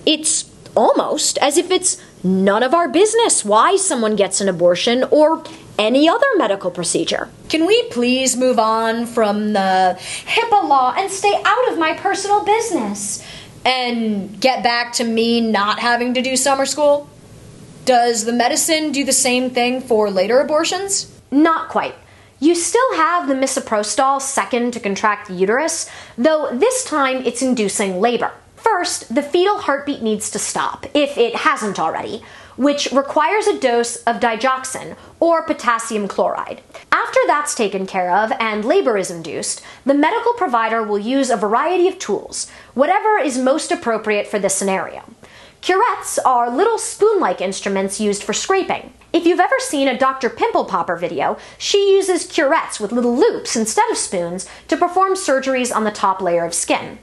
It's almost as if it's none of our business why someone gets an abortion or any other medical procedure. Can we please move on from the HIPAA law and stay out of my personal business? and get back to me not having to do summer school? Does the medicine do the same thing for later abortions? Not quite. You still have the misoprostol second to contract the uterus, though this time it's inducing labor. First, the fetal heartbeat needs to stop, if it hasn't already, which requires a dose of digoxin, or potassium chloride. After that's taken care of and labor is induced, the medical provider will use a variety of tools, whatever is most appropriate for this scenario. Curettes are little spoon-like instruments used for scraping. If you've ever seen a Dr. Pimple Popper video, she uses curettes with little loops instead of spoons to perform surgeries on the top layer of skin.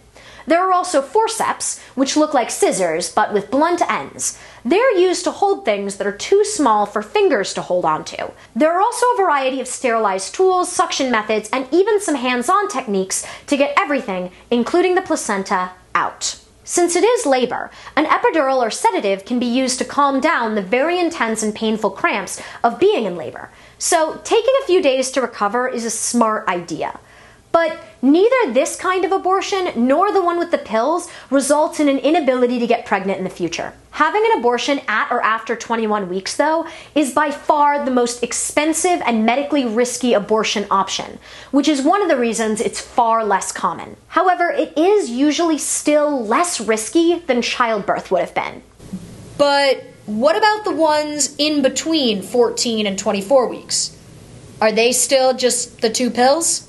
There are also forceps, which look like scissors but with blunt ends. They're used to hold things that are too small for fingers to hold onto. There are also a variety of sterilized tools, suction methods, and even some hands-on techniques to get everything, including the placenta, out. Since it is labor, an epidural or sedative can be used to calm down the very intense and painful cramps of being in labor. So taking a few days to recover is a smart idea. But neither this kind of abortion nor the one with the pills results in an inability to get pregnant in the future. Having an abortion at or after 21 weeks, though, is by far the most expensive and medically risky abortion option, which is one of the reasons it's far less common. However, it is usually still less risky than childbirth would have been. But what about the ones in between 14 and 24 weeks? Are they still just the 2 pills?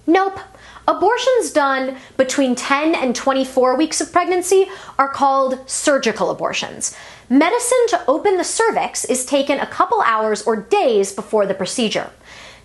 Nope. Abortions done between 10 and 24 weeks of pregnancy are called surgical abortions. Medicine to open the cervix is taken a couple hours or days before the procedure.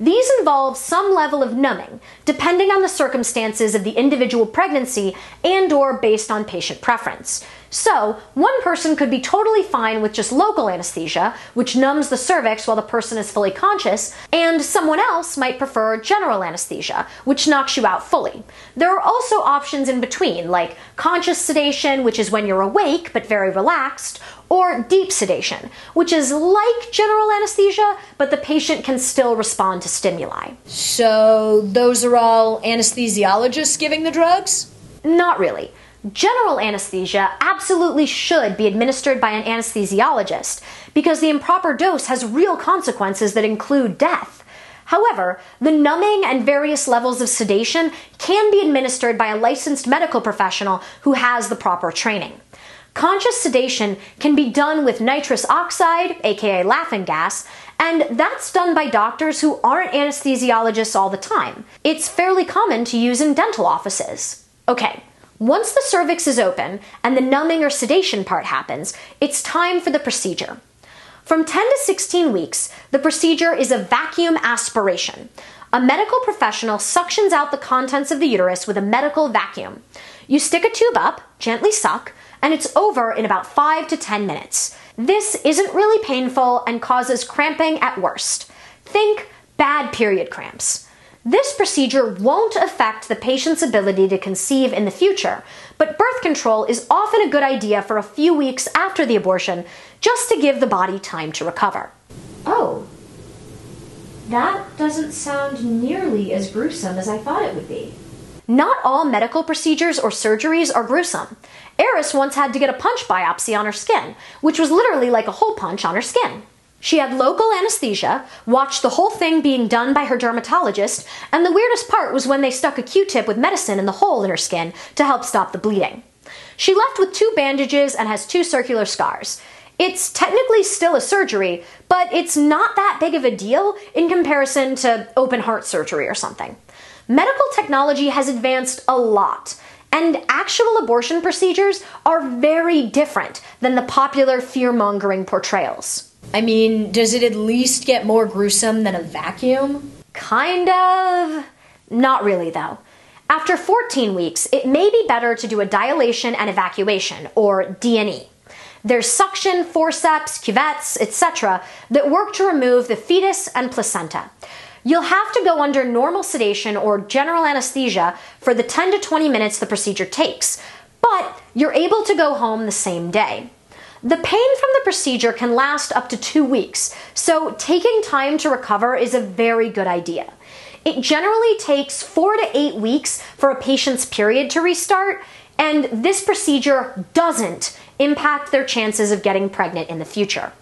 These involve some level of numbing, depending on the circumstances of the individual pregnancy and/or based on patient preference. So, one person could be totally fine with just local anesthesia, which numbs the cervix while the person is fully conscious, and someone else might prefer general anesthesia, which knocks you out fully. There are also options in between, like conscious sedation, which is when you're awake but very relaxed, or deep sedation, which is like general anesthesia, but the patient can still respond to stimuli. So those are all anesthesiologists giving the drugs? Not really. General anesthesia absolutely should be administered by an anesthesiologist because the improper dose has real consequences that include death. However, the numbing and various levels of sedation can be administered by a licensed medical professional who has the proper training. Conscious sedation can be done with nitrous oxide, aka laughing gas, and that's done by doctors who aren't anesthesiologists all the time. It's fairly common to use in dental offices. Okay, once the cervix is open and the numbing or sedation part happens, it's time for the procedure. From 10 to 16 weeks, the procedure is a vacuum aspiration. A medical professional suctions out the contents of the uterus with a medical vacuum. You stick a tube up, gently suck, and it's over in about 5 to 10 minutes. This isn't really painful and causes cramping at worst. Think bad period cramps. This procedure won't affect the patient's ability to conceive in the future, but birth control is often a good idea for a few weeks after the abortion, just to give the body time to recover. Oh, that doesn't sound nearly as gruesome as I thought it would be. Not all medical procedures or surgeries are gruesome. Eris once had to get a punch biopsy on her skin, which was literally like a hole punch on her skin. She had local anesthesia, watched the whole thing being done by her dermatologist, and the weirdest part was when they stuck a Q-tip with medicine in the hole in her skin to help stop the bleeding. She left with 2 bandages and has 2 circular scars. It's technically still a surgery, but it's not that big of a deal in comparison to open heart surgery or something. Medical technology has advanced a lot, and actual abortion procedures are very different than the popular fear-mongering portrayals. I mean, does it at least get more gruesome than a vacuum? Kind of. Not really, though. After 14 weeks, it may be better to do a dilation and evacuation, or D&E. There's suction, forceps, cuvettes, etc. that work to remove the fetus and placenta. You'll have to go under normal sedation or general anesthesia for the 10 to 20 minutes the procedure takes, but you're able to go home the same day. The pain from the procedure can last up to 2 weeks, so taking time to recover is a very good idea. It generally takes 4 to 8 weeks for a patient's period to restart, and this procedure doesn't impact their chances of getting pregnant in the future.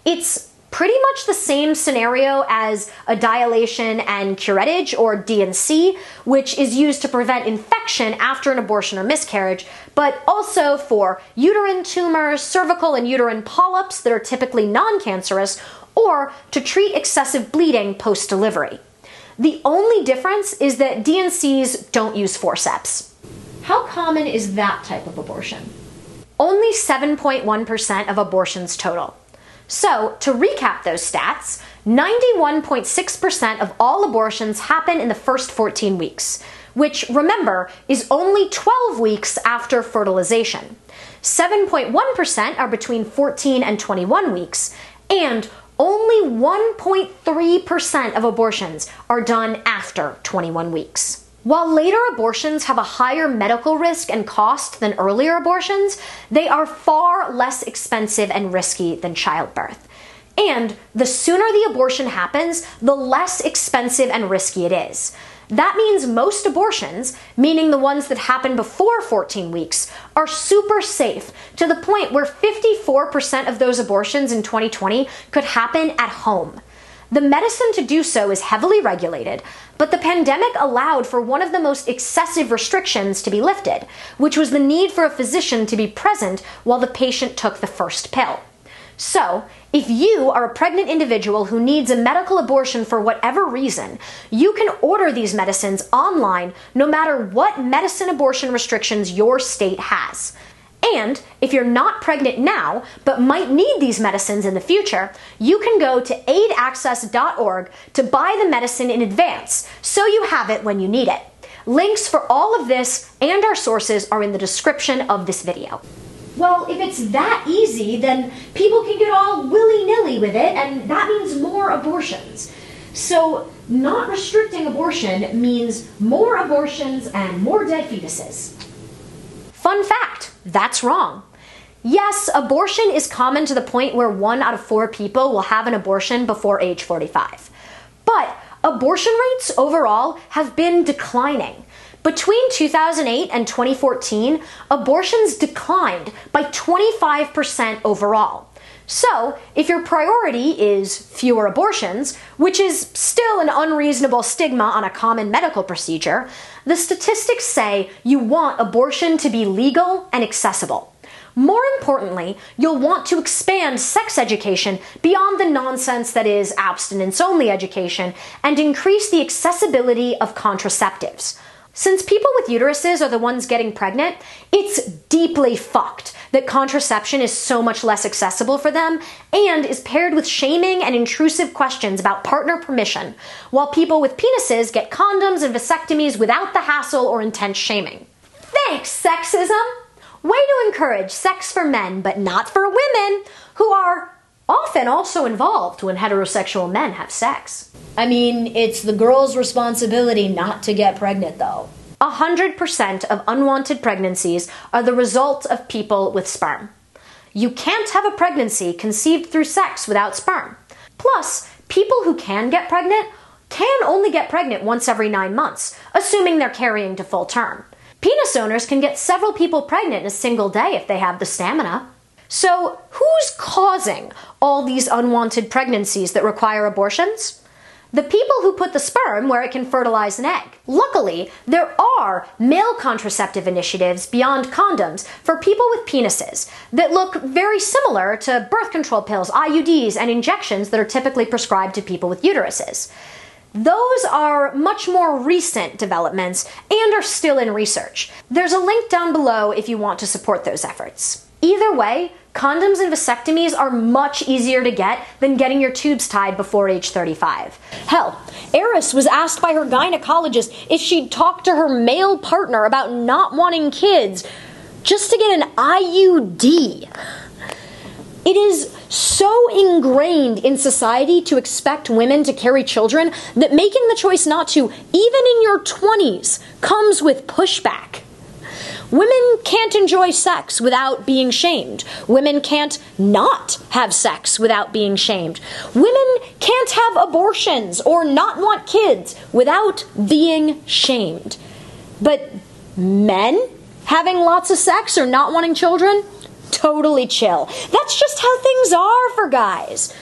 It's pretty much the same scenario as a dilation and curettage, or D&C, which is used to prevent infection after an abortion or miscarriage, but also for uterine tumors, cervical and uterine polyps that are typically non-cancerous, or to treat excessive bleeding post-delivery. The only difference is that D&Cs don't use forceps. How common is that type of abortion? Only 7.1% of abortions total. So, to recap those stats, 91.6% of all abortions happen in the first 14 weeks, which, remember, is only 12 weeks after fertilization. 7.1% are between 14 and 21 weeks, and only 1.3% of abortions are done after 21 weeks. While later abortions have a higher medical risk and cost than earlier abortions, they are far less expensive and risky than childbirth. And the sooner the abortion happens, the less expensive and risky it is. That means most abortions, meaning the ones that happen before 14 weeks, are super safe, to the point where 54% of those abortions in 2020 could happen at home. The medicine to do so is heavily regulated, but the pandemic allowed for one of the most excessive restrictions to be lifted, which was the need for a physician to be present while the patient took the first pill. So, if you are a pregnant individual who needs a medical abortion for whatever reason, you can order these medicines online no matter what medicine abortion restrictions your state has. And if you're not pregnant now, but might need these medicines in the future, you can go to aidaccess.org to buy the medicine in advance, so you have it when you need it. Links for all of this and our sources are in the description of this video. Well, if it's that easy, then people can get all willy-nilly with it, and that means more abortions. So, not restricting abortion means more abortions and more dead fetuses. Fun fact, that's wrong. Yes, abortion is common to the point where 1 out of 4 people will have an abortion before age 45. But abortion rates overall have been declining. Between 2008 and 2014, abortions declined by 25% overall. So, if your priority is fewer abortions, which is still an unreasonable stigma on a common medical procedure, the statistics say you want abortion to be legal and accessible. More importantly, you'll want to expand sex education beyond the nonsense that is abstinence-only education and increase the accessibility of contraceptives. Since people with uteruses are the ones getting pregnant, it's deeply fucked that contraception is so much less accessible for them and is paired with shaming and intrusive questions about partner permission, while people with penises get condoms and vasectomies without the hassle or intense shaming. Thanks, sexism! Way to encourage sex for men, but not for women, who are often also involved when heterosexual men have sex. I mean, it's the girl's responsibility not to get pregnant, though. 100% of unwanted pregnancies are the result of people with sperm. You can't have a pregnancy conceived through sex without sperm. Plus, people who can get pregnant can only get pregnant once every 9 months, assuming they're carrying to full term. Penis owners can get several people pregnant in a single day if they have the stamina. So, who's causing all these unwanted pregnancies that require abortions? The people who put the sperm where it can fertilize an egg. Luckily, there are male contraceptive initiatives beyond condoms for people with penises that look very similar to birth control pills, IUDs, and injections that are typically prescribed to people with uteruses. Those are much more recent developments and are still in research. There's a link down below if you want to support those efforts. Either way, condoms and vasectomies are much easier to get than getting your tubes tied before age 35. Hell, Eris was asked by her gynecologist if she'd talk to her male partner about not wanting kids just to get an IUD. It is so ingrained in society to expect women to carry children that making the choice not to, even in your 20s, comes with pushback. Women can't enjoy sex without being shamed. Women can't not have sex without being shamed. Women can't have abortions or not want kids without being shamed. But men having lots of sex or not wanting children? totally chill. That's just how things are for guys.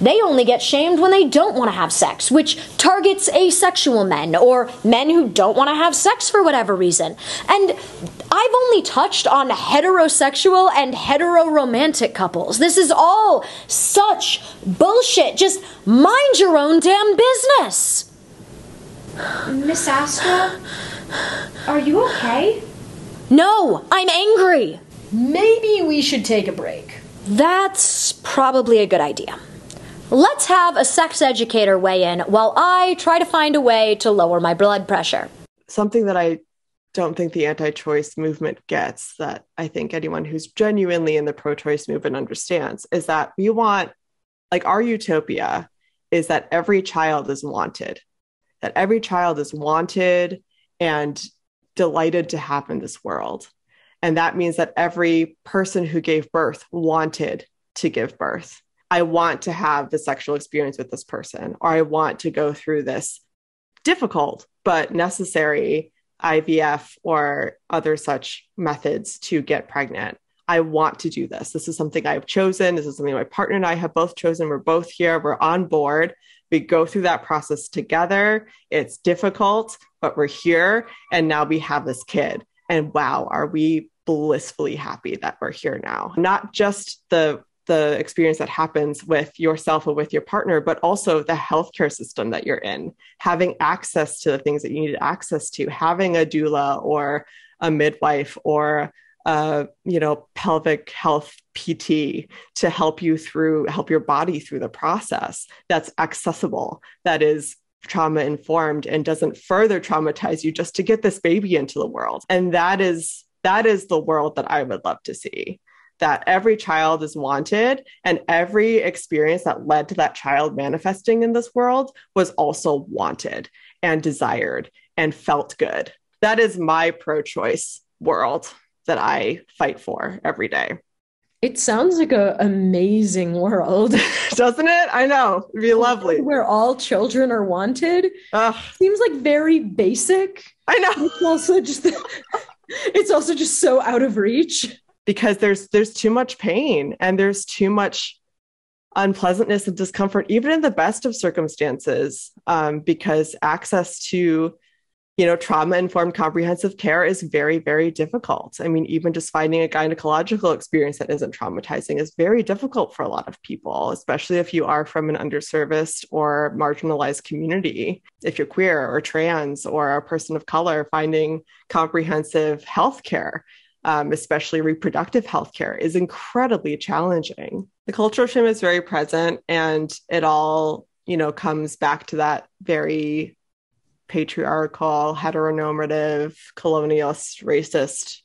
They only get shamed when they don't want to have sex, which targets asexual men or men who don't want to have sex for whatever reason. And I've only touched on heterosexual and heteroromantic couples. This is all such bullshit. Just mind your own damn business. Miss Astra, are you okay? No, I'm angry. Maybe we should take a break. That's probably a good idea. Let's have a sex educator weigh in while I try to find a way to lower my blood pressure. Something that I don't think the anti-choice movement gets, that I think anyone who's genuinely in the pro-choice movement understands, is that we want, like, our utopia is that every child is wanted, and delighted to have in this world. And that means that every person who gave birth wanted to give birth. I want to have the sexual experience with this person, or I want to go through this difficult but necessary IVF or other such methods to get pregnant. I want to do this. This is something I've chosen. This is something my partner and I have both chosen. We're both here. We're on board. We go through that process together. It's difficult, but we're here. And now we have this kid. And wow, are we blissfully happy that we're here now? Not just the experience that happens with yourself or with your partner, but also the healthcare system that you're in, having access to the things that you need access to, having a doula or a midwife or pelvic health PT to help your body through the process that's accessible, that is trauma informed and doesn't further traumatize you just to get this baby into the world. And that is the world that I would love to see. That every child is wanted, and every experience that led to that child manifesting in this world was also wanted and desired and felt good. That is my pro-choice world that I fight for every day. It sounds like an amazing world. Doesn't it? I know. It'd be lovely. Where all children are wanted. Seems like very basic. I know. It's also just so out of reach. Because there's too much pain and there's too much unpleasantness and discomfort, even in the best of circumstances, because access to, trauma-informed comprehensive care is very, very difficult. I mean, even just finding a gynecological experience that isn't traumatizing is very difficult for a lot of people, especially if you are from an underserviced or marginalized community. If you're queer or trans or a person of color, finding comprehensive health care, especially reproductive healthcare, is incredibly challenging. The cultural shame is very present, and it all, comes back to that very patriarchal, heteronormative, colonialist, racist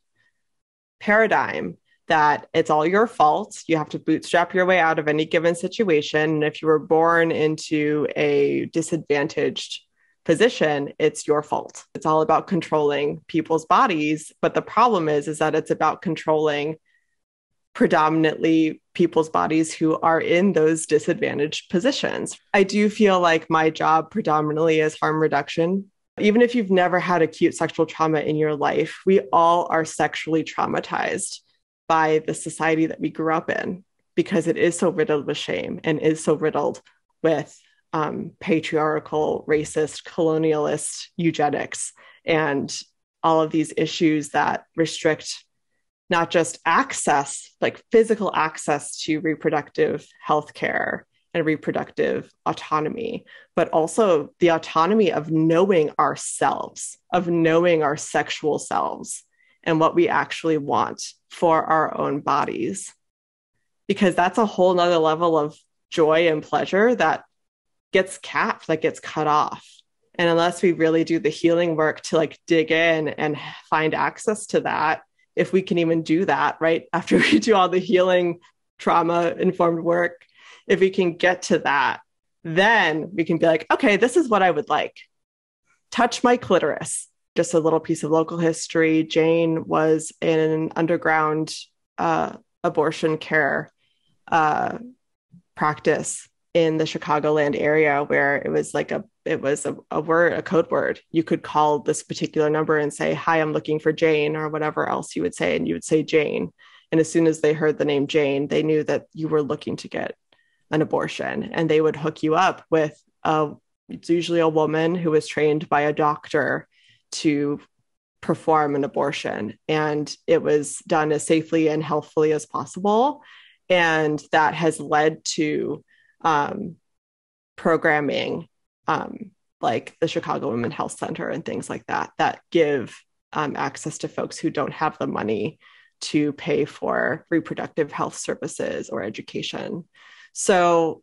paradigm that it's all your fault. You have to bootstrap your way out of any given situation. And if you were born into a disadvantaged position, it's your fault. It's all about controlling people's bodies. But the problem is that it's about controlling predominantly people's bodies who are in those disadvantaged positions. I do feel like my job predominantly is harm reduction. Even if you've never had acute sexual trauma in your life, we all are sexually traumatized by the society that we grew up in, because it is so riddled with shame and is so riddled with patriarchal, racist, colonialist eugenics, and all of these issues that restrict not just access, like physical access to reproductive health care and reproductive autonomy, but also the autonomy of knowing ourselves, of knowing our sexual selves and what we actually want for our own bodies. Because that's a whole nother level of joy and pleasure that gets capped, that gets cut off. And unless we really do the healing work to dig in and find access to that, if we can even do that, right? After we do all the healing, trauma-informed work, if we can get to that, then we can be like, okay, this is what I would like. Touch my clitoris. Just a little piece of local history. Jane was in an underground abortion care practice in the Chicagoland area, where it was a code word. You could call this particular number and say, "Hi, I'm looking for Jane," or whatever else you would say, and you would say Jane. And as soon as they heard the name Jane, they knew that you were looking to get an abortion, and they would hook you up with it's usually a woman who was trained by a doctor to perform an abortion. And it was done as safely and healthfully as possible. And that has led to programming like the Chicago Women's Health Center and things like that, that give access to folks who don't have the money to pay for reproductive health services or education. So,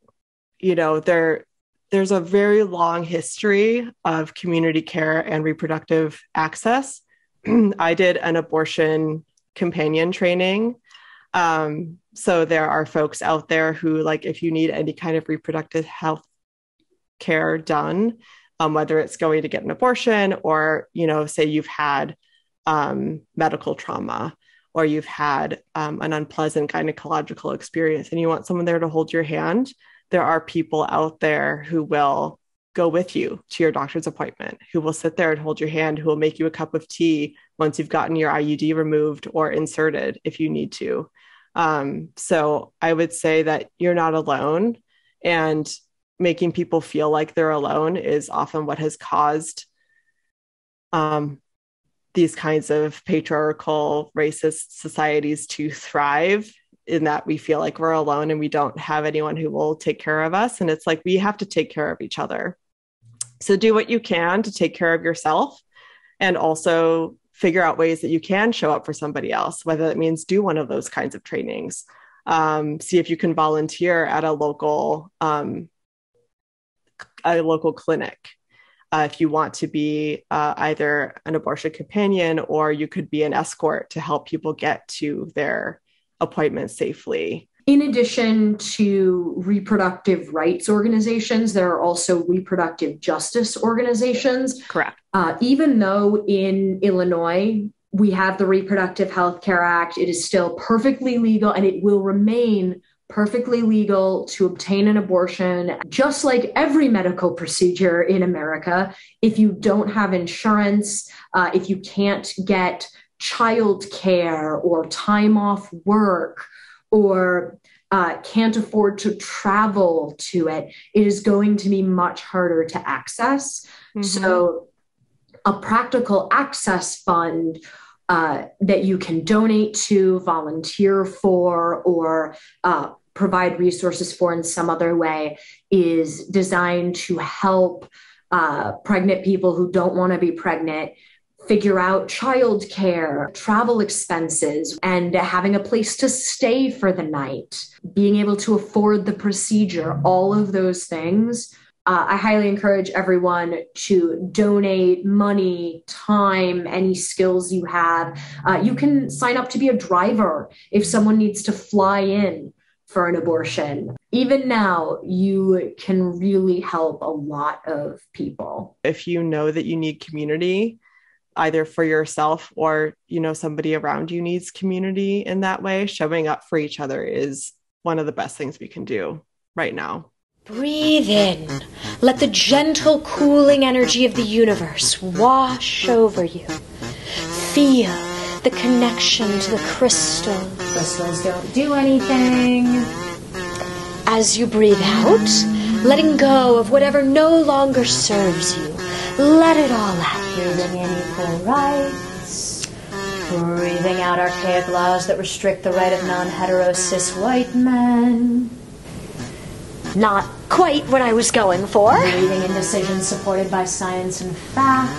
you know, there's a very long history of community care and reproductive access. I did an abortion companion training. So there are folks out there who, like, if you need any kind of reproductive health care done, whether it's going to get an abortion or, you know, say you've had medical trauma or you've had an unpleasant gynecological experience and you want someone there to hold your hand, there are people out there who will go with you to your doctor's appointment, who will sit there and hold your hand, who will make you a cup of tea once you've gotten your IUD removed or inserted if you need to. So I would say that you're not alone, and making people feel like they're alone is often what has caused these kinds of patriarchal, racist societies to thrive, in that we feel like we're alone and we don't have anyone who will take care of us. And it's like, we have to take care of each other. So do what you can to take care of yourself, and also figure out ways that you can show up for somebody else, whether that means do one of those kinds of trainings. See if you can volunteer at a local clinic. If you want to be either an abortion companion, or you could be an escort to help people get to their appointments safely. In addition to reproductive rights organizations, there are also reproductive justice organizations. Correct. Even though in Illinois, we have the Reproductive Health Care Act, it is still perfectly legal, and it will remain perfectly legal to obtain an abortion. Just like every medical procedure in America, if you don't have insurance, if you can't get child care or time off work, or can't afford to travel to it, it is going to be much harder to access. Mm-hmm. So a practical access fund that you can donate to, volunteer for, or provide resources for in some other way is designed to help pregnant people who don't want to be pregnant figure out childcare, travel expenses, and having a place to stay for the night, being able to afford the procedure, all of those things. I highly encourage everyone to donate money, time, any skills you have. You can sign up to be a driver if someone needs to fly in for an abortion. Even now, you can really help a lot of people. If you know that you need community, either for yourself or, you know, somebody around you needs community in that way, showing up for each other is one of the best things we can do right now. Breathe in. Let the gentle, cooling energy of the universe wash over you. Feel the connection to the crystals. Crystals don't do anything. As you breathe out, letting go of whatever no longer serves you. Let it all out. Breathing in equal rights. Breathing out archaic laws that restrict the right of non-hetero cis white men. Not quite what I was going for. Breathing in decisions supported by science and fact.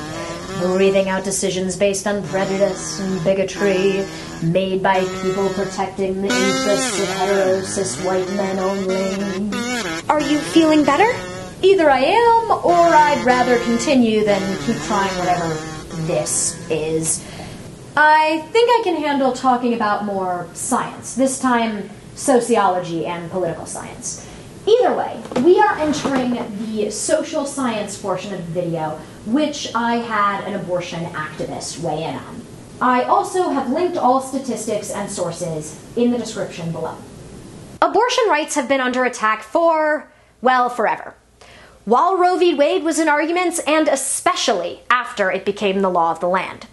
Breathing out decisions based on prejudice and bigotry, made by people protecting the interests of hetero cis white men only. Are you feeling better? Either I am, or I'd rather continue than keep trying whatever this is. I think I can handle talking about more science, this time sociology and political science. Either way, we are entering the social science portion of the video, which I had an abortion activist weigh in on. I also have linked all statistics and sources in the description below. Abortion rights have been under attack for, well, forever. While Roe v. Wade was in arguments, and especially after it became the law of the land.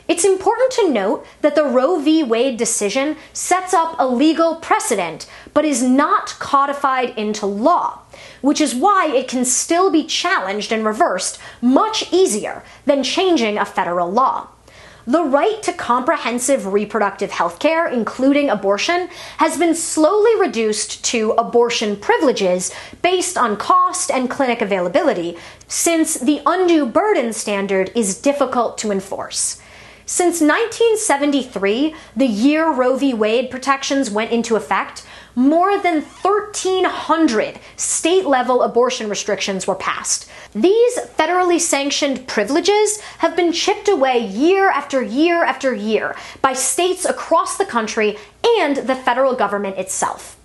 It's important to note that the Roe v. Wade decision sets up a legal precedent, but is not codified into law, which is why it can still be challenged and reversed much easier than changing a federal law. The right to comprehensive reproductive health care, including abortion, has been slowly reduced to abortion privileges based on cost and clinic availability, since the undue burden standard is difficult to enforce. Since 1973, the year Roe v. Wade protections went into effect, more than 1,300 state-level abortion restrictions were passed. These federally sanctioned privileges have been chipped away year after year after year by states across the country and the federal government itself.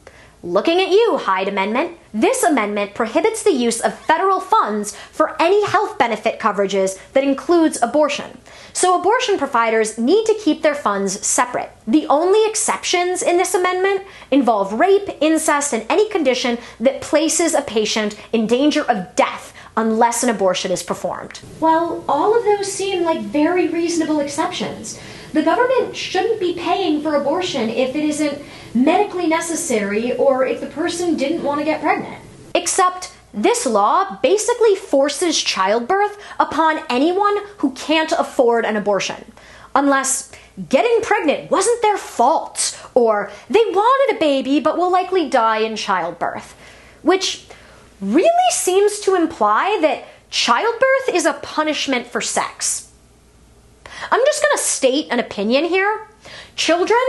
Looking at you, Hyde Amendment. This amendment prohibits the use of federal funds for any health benefit coverages that includes abortion. So abortion providers need to keep their funds separate. The only exceptions in this amendment involve rape, incest, and any condition that places a patient in danger of death unless an abortion is performed. Well, all of those seem like very reasonable exceptions. The government shouldn't be paying for abortion if it isn't medically necessary or if the person didn't want to get pregnant. Except this law basically forces childbirth upon anyone who can't afford an abortion, unless getting pregnant wasn't their fault, or they wanted a baby but will likely die in childbirth, which really seems to imply that childbirth is a punishment for sex. I'm just going to state an opinion here. Children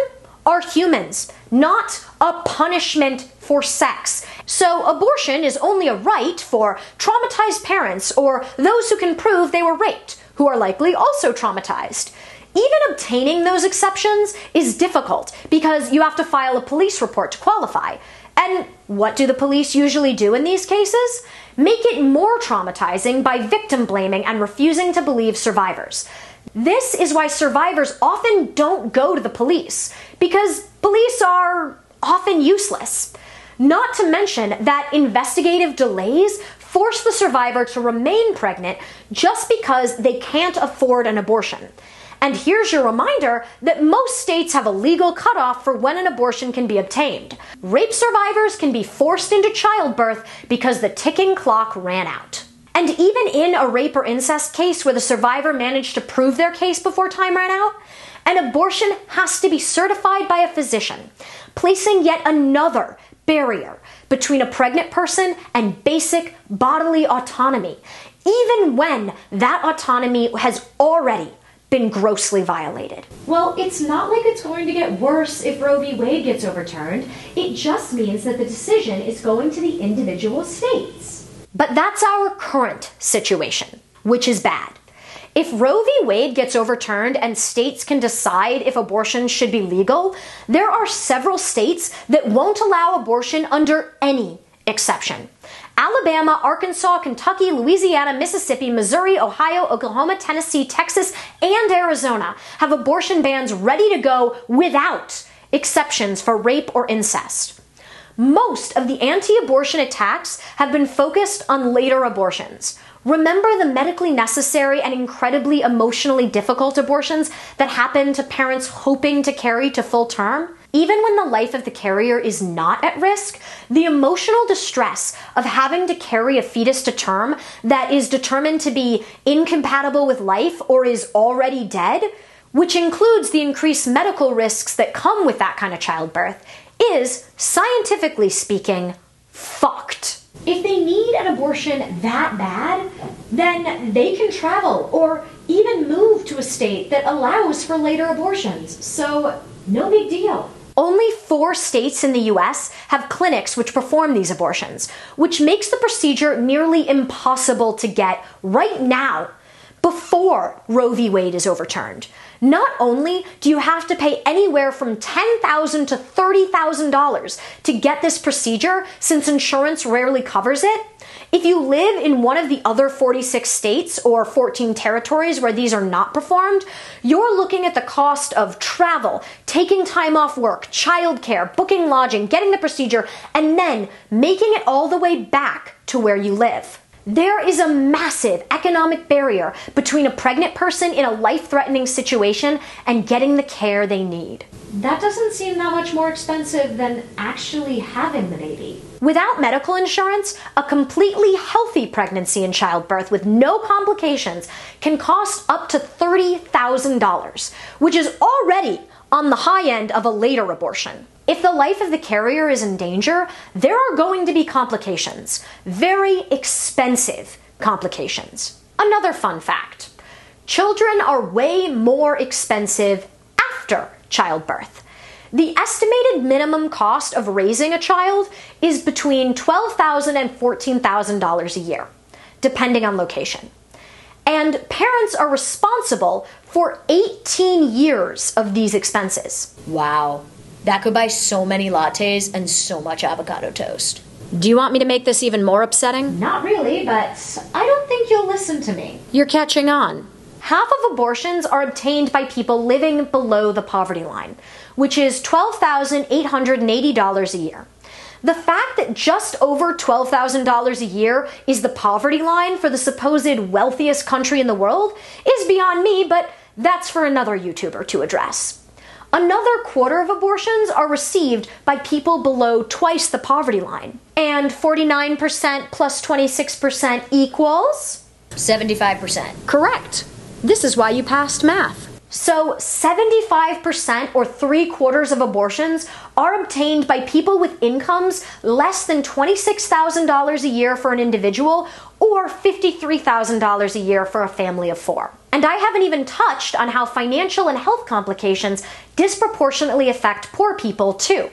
are humans, not a punishment for sex. So abortion is only a right for traumatized parents or those who can prove they were raped, who are likely also traumatized. Even obtaining those exceptions is difficult because you have to file a police report to qualify. And what do the police usually do in these cases? Make it more traumatizing by victim blaming and refusing to believe survivors. This is why survivors often don't go to the police, because police are often useless. Not to mention that investigative delays force the survivor to remain pregnant just because they can't afford an abortion. And here's your reminder that most states have a legal cutoff for when an abortion can be obtained. Rape survivors can be forced into childbirth because the ticking clock ran out. And even in a rape or incest case where the survivor managed to prove their case before time ran out, an abortion has to be certified by a physician, placing yet another barrier between a pregnant person and basic bodily autonomy, even when that autonomy has already been grossly violated. Well, it's not like it's going to get worse if Roe v. Wade gets overturned. It just means that the decision is going to the individual states. But that's our current situation, which is bad. If Roe v. Wade gets overturned and states can decide if abortion should be legal, there are several states that won't allow abortion under any exception. Alabama, Arkansas, Kentucky, Louisiana, Mississippi, Missouri, Ohio, Oklahoma, Tennessee, Texas, and Arizona have abortion bans ready to go without exceptions for rape or incest. Most of the anti-abortion attacks have been focused on later abortions. Remember the medically necessary and incredibly emotionally difficult abortions that happen to parents hoping to carry to full term? Even when the life of the carrier is not at risk, the emotional distress of having to carry a fetus to term that is determined to be incompatible with life or is already dead, which includes the increased medical risks that come with that kind of childbirth, is, scientifically speaking, fucked. If they need an abortion that bad, then they can travel or even move to a state that allows for later abortions. So, no big deal. Only 4 states in the US have clinics which perform these abortions, which makes the procedure nearly impossible to get right now, before Roe v. Wade is overturned. Not only do you have to pay anywhere from $10,000 to $30,000 to get this procedure, since insurance rarely covers it, if you live in one of the other 46 states or 14 territories where these are not performed, you're looking at the cost of travel, taking time off work, childcare, booking lodging, getting the procedure, and then making it all the way back to where you live. There is a massive economic barrier between a pregnant person in a life-threatening situation and getting the care they need. That doesn't seem that much more expensive than actually having the baby. Without medical insurance, a completely healthy pregnancy and childbirth with no complications can cost up to $30,000, which is already on the high end of a later abortion. If the life of the carrier is in danger, there are going to be complications. Very expensive complications. Another fun fact: children are way more expensive after childbirth. The estimated minimum cost of raising a child is between $12,000 and $14,000 a year, depending on location. And parents are responsible for 18 years of these expenses. Wow. That could buy so many lattes and so much avocado toast. Do you want me to make this even more upsetting? Not really, but I don't think you'll listen to me. You're catching on. Half of abortions are obtained by people living below the poverty line, which is $12,880 a year. The fact that just over $12,000 a year is the poverty line for the supposed wealthiest country in the world is beyond me, but that's for another YouTuber to address. Another quarter of abortions are received by people below twice the poverty line. And 49% plus 26% equals? 75%. Correct. This is why you passed math. So 75% or 3/4 of abortions are obtained by people with incomes less than $26,000 a year for an individual or $53,000 a year for a family of 4. And I haven't even touched on how financial and health complications disproportionately affect poor people too.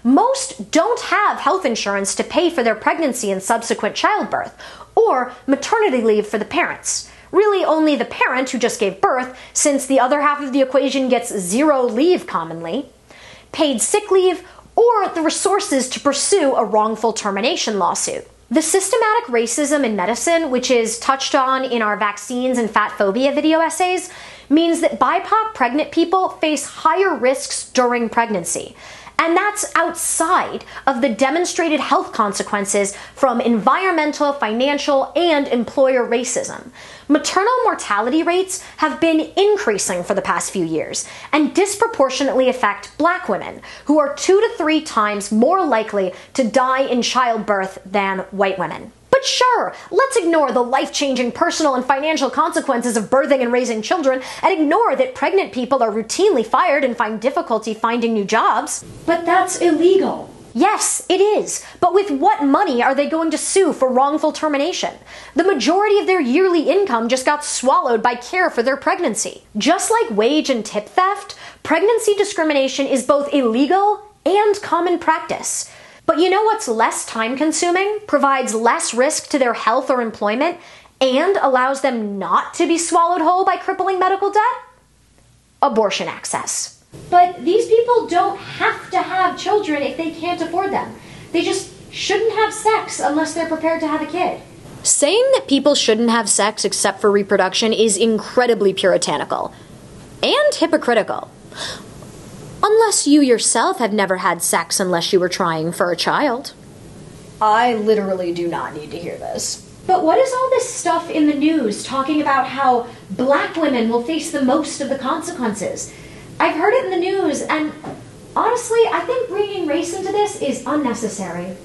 Most don't have health insurance to pay for their pregnancy and subsequent childbirth, or maternity leave for the parents. Really only the parent who just gave birth, since the other half of the equation gets 0 leave commonly, paid sick leave, or the resources to pursue a wrongful termination lawsuit. The systematic racism in medicine, which is touched on in our vaccines and fat phobia video essays, means that BIPOC pregnant people face higher risks during pregnancy. And that's outside of the demonstrated health consequences from environmental, financial, and employer racism. Maternal mortality rates have been increasing for the past few years and disproportionately affect Black women, who are 2 to 3 times more likely to die in childbirth than white women. But sure, let's ignore the life-changing personal and financial consequences of birthing and raising children and ignore that pregnant people are routinely fired and find difficulty finding new jobs. But that's illegal. Yes, it is. But with what money are they going to sue for wrongful termination? The majority of their yearly income just got swallowed by care for their pregnancy. Just like wage and tip theft, pregnancy discrimination is both illegal and common practice. But you know what's less time-consuming, provides less risk to their health or employment, and allows them not to be swallowed whole by crippling medical debt? Abortion access. But these people don't have to have children if they can't afford them. They just shouldn't have sex unless they're prepared to have a kid. Saying that people shouldn't have sex except for reproduction is incredibly puritanical and hypocritical. Unless you yourself have never had sex unless you were trying for a child. I literally do not need to hear this. But what is all this stuff in the news talking about how Black women will face the most of the consequences? I've heard it in the news, and honestly, I think bringing race into this is unnecessary.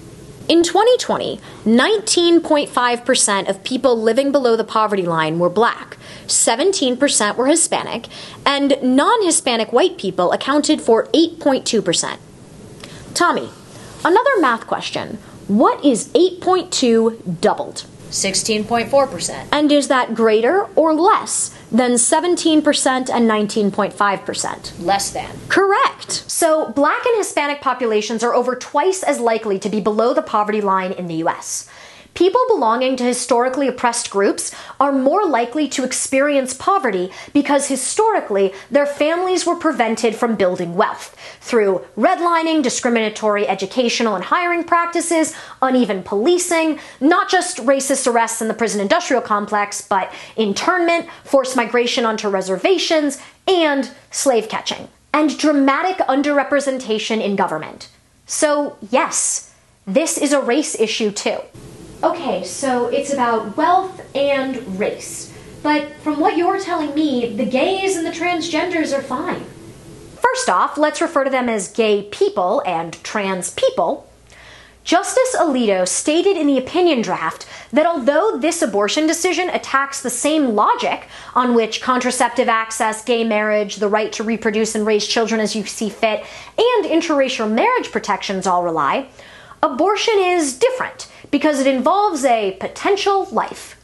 In 2020, 19.5% of people living below the poverty line were Black, 17% were Hispanic, and non-Hispanic white people accounted for 8.2%. Tommy, another math question. What is 8.2 doubled? 16.4%. And is that greater or less than 17% and 19.5%? Less than. Correct. So Black and Hispanic populations are over twice as likely to be below the poverty line in the US. People belonging to historically oppressed groups are more likely to experience poverty because historically their families were prevented from building wealth through redlining, discriminatory educational and hiring practices, uneven policing, not just racist arrests in the prison industrial complex, but internment, forced migration onto reservations, and slave catching, and dramatic underrepresentation in government. So yes, this is a race issue too. Okay, so it's about wealth and race. But from what you're telling me, the gays and the transgenders are fine. First off, let's refer to them as gay people and trans people. Justice Alito stated in the opinion draft that although this abortion decision attacks the same logic on which contraceptive access, gay marriage, the right to reproduce and raise children as you see fit, and interracial marriage protections all rely, abortion is different because it involves a potential life.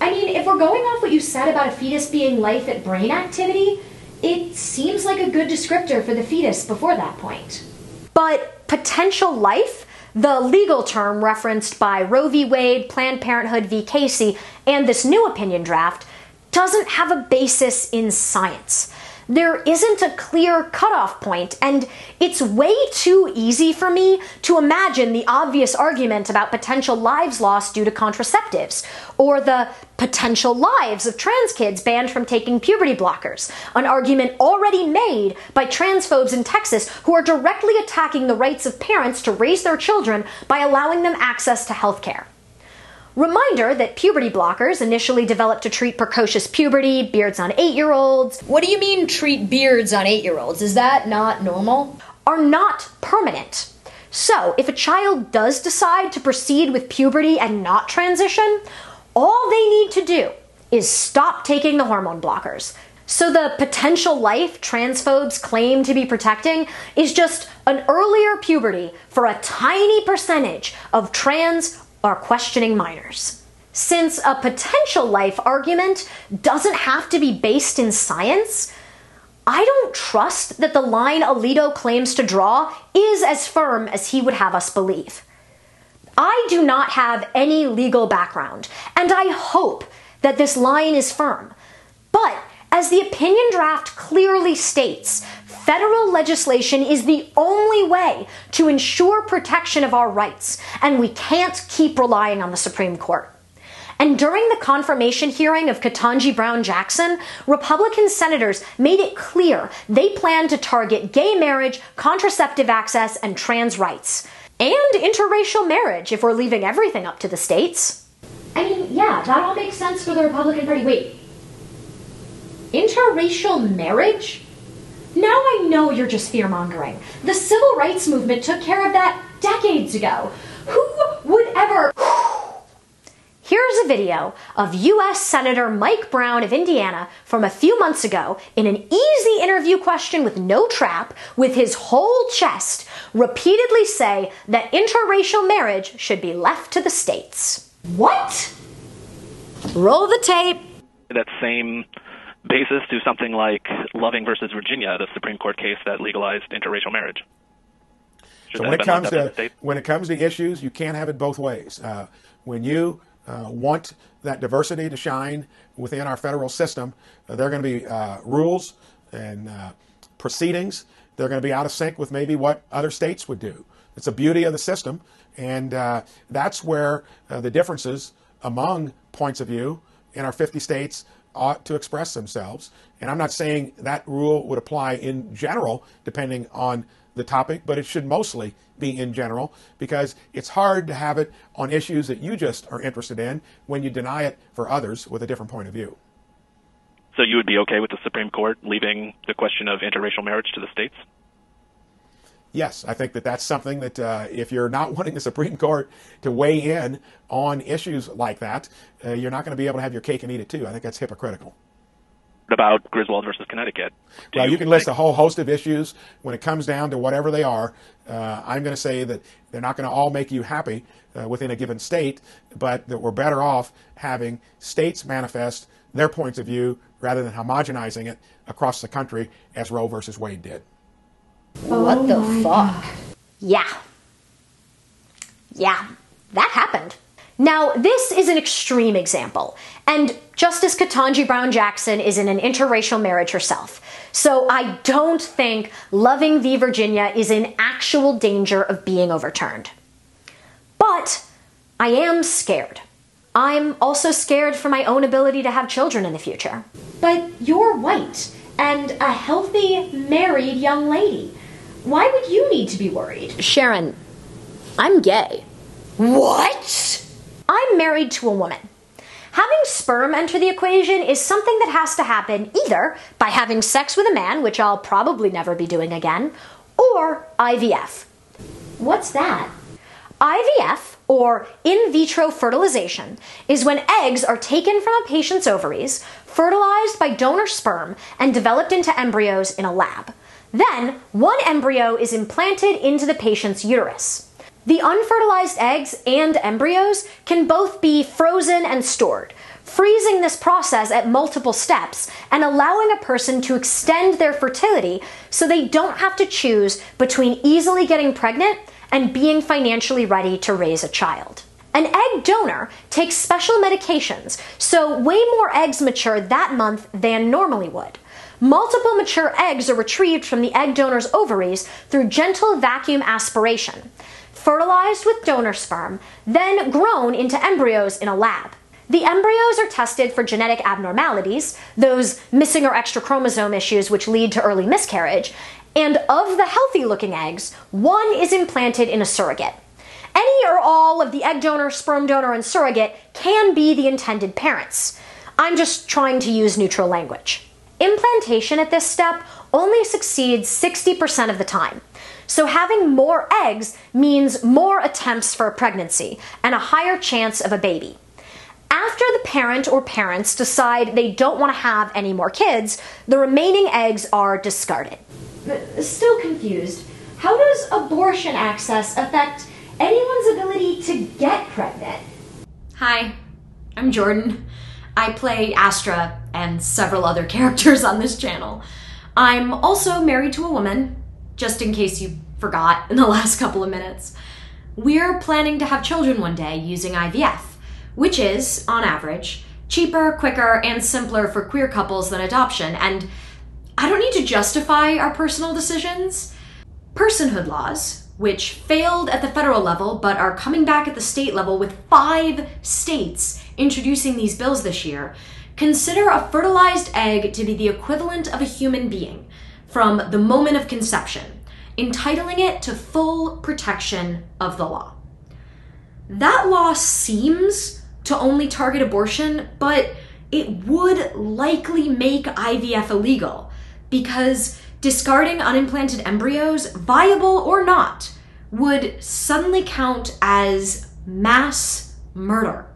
I mean, if we're going off what you said about a fetus being life at brain activity, it seems like a good descriptor for the fetus before that point. But potential life, the legal term referenced by Roe v. Wade, Planned Parenthood v. Casey, and this new opinion draft, doesn't have a basis in science. There isn't a clear cutoff point, and it's way too easy for me to imagine the obvious argument about potential lives lost due to contraceptives, or the potential lives of trans kids banned from taking puberty blockers, an argument already made by transphobes in Texas who are directly attacking the rights of parents to raise their children by allowing them access to health care. Reminder that puberty blockers, initially developed to treat precocious puberty, beards on 8-year-olds. What do you mean treat beards on 8-year-olds? Is that not normal? Are not permanent. So, if a child does decide to proceed with puberty and not transition, all they need to do is stop taking the hormone blockers. So the potential life transphobes claim to be protecting is just an earlier puberty for a tiny percentage of trans or questioning minors. Since a potential life argument doesn't have to be based in science, I don't trust that the line Alito claims to draw is as firm as he would have us believe. I do not have any legal background, and I hope that this line is firm. But as the opinion draft clearly states, federal legislation is the only way to ensure protection of our rights, and we can't keep relying on the Supreme Court. And during the confirmation hearing of Ketanji Brown Jackson, Republican senators made it clear they plan to target gay marriage, contraceptive access, and trans rights. And interracial marriage, if we're leaving everything up to the states. I mean, yeah, that all makes sense for the Republican Party. Wait, interracial marriage? Now I know you're just fear-mongering. The civil rights movement took care of that decades ago. Who would ever... Here's a video of U.S. Senator Mike Brown of Indiana from a few months ago in an easy interview question with no trap, with his whole chest, repeatedly say that interracial marriage should be left to the states. What? Roll the tape. That same basis to something like Loving versus Virginia, the Supreme Court case that legalized interracial marriage. So when it comes to issues, you can't have it both ways. When you want that diversity to shine within our federal system, there are going to be rules and proceedings. They're going to be out of sync with maybe what other states would do. It's the beauty of the system, and that's where the differences among points of view in our 50 states ought to express themselves. And I'm not saying that rule would apply in general, depending on the topic, but it should mostly be in general, because it's hard to have it on issues that you just are interested in when you deny it for others with a different point of view. So you would be okay with the Supreme Court leaving the question of interracial marriage to the states? Yes, I think that that's something that if you're not wanting the Supreme Court to weigh in on issues like that, you're not going to be able to have your cake and eat it too. I think that's hypocritical. What about Griswold versus Connecticut? Well, you can list a whole host of issues. When it comes down to whatever they are, I'm going to say that they're not going to all make you happy within a given state, but that we're better off having states manifest their points of view rather than homogenizing it across the country as Roe versus Wade did. What the fuck? Yeah, that happened. Now, this is an extreme example, and Justice Ketanji Brown Jackson is in an interracial marriage herself, so I don't think Loving v. Virginia is in actual danger of being overturned. But I am scared. I'm also scared for my own ability to have children in the future. But you're white and a healthy, married young lady. Why would you need to be worried? Sharon, I'm gay. What? I'm married to a woman. Having sperm enter the equation is something that has to happen either by having sex with a man, which I'll probably never be doing again, or IVF. What's that? IVF, or in vitro fertilization, is when eggs are taken from a patient's ovaries, fertilized by donor sperm, and developed into embryos in a lab. Then, one embryo is implanted into the patient's uterus. The unfertilized eggs and embryos can both be frozen and stored, freezing this process at multiple steps and allowing a person to extend their fertility so they don't have to choose between easily getting pregnant and being financially ready to raise a child. An egg donor takes special medications, so way more eggs mature that month than normally would. Multiple mature eggs are retrieved from the egg donor's ovaries through gentle vacuum aspiration, fertilized with donor sperm, then grown into embryos in a lab. The embryos are tested for genetic abnormalities, those missing or extra chromosome issues which lead to early miscarriage, and of the healthy-looking eggs, one is implanted in a surrogate. Any or all of the egg donor, sperm donor, and surrogate can be the intended parents. I'm just trying to use neutral language. Implantation at this step only succeeds 60% of the time. So having more eggs means more attempts for a pregnancy and a higher chance of a baby. After the parent or parents decide they don't want to have any more kids, the remaining eggs are discarded. Still confused. How does abortion access affect anyone's ability to get pregnant? Hi, I'm Jordan. I play Astra and several other characters on this channel. I'm also married to a woman, just in case you forgot in the last couple of minutes. We're planning to have children one day using IVF, which is, on average, cheaper, quicker, and simpler for queer couples than adoption, and I don't need to justify our personal decisions. Personhood laws, which failed at the federal level but are coming back at the state level with 5 states introducing these bills this year, consider a fertilized egg to be the equivalent of a human being from the moment of conception, entitling it to full protection of the law. That law seems to only target abortion, but it would likely make IVF illegal because discarding unimplanted embryos, viable or not, would suddenly count as mass murder.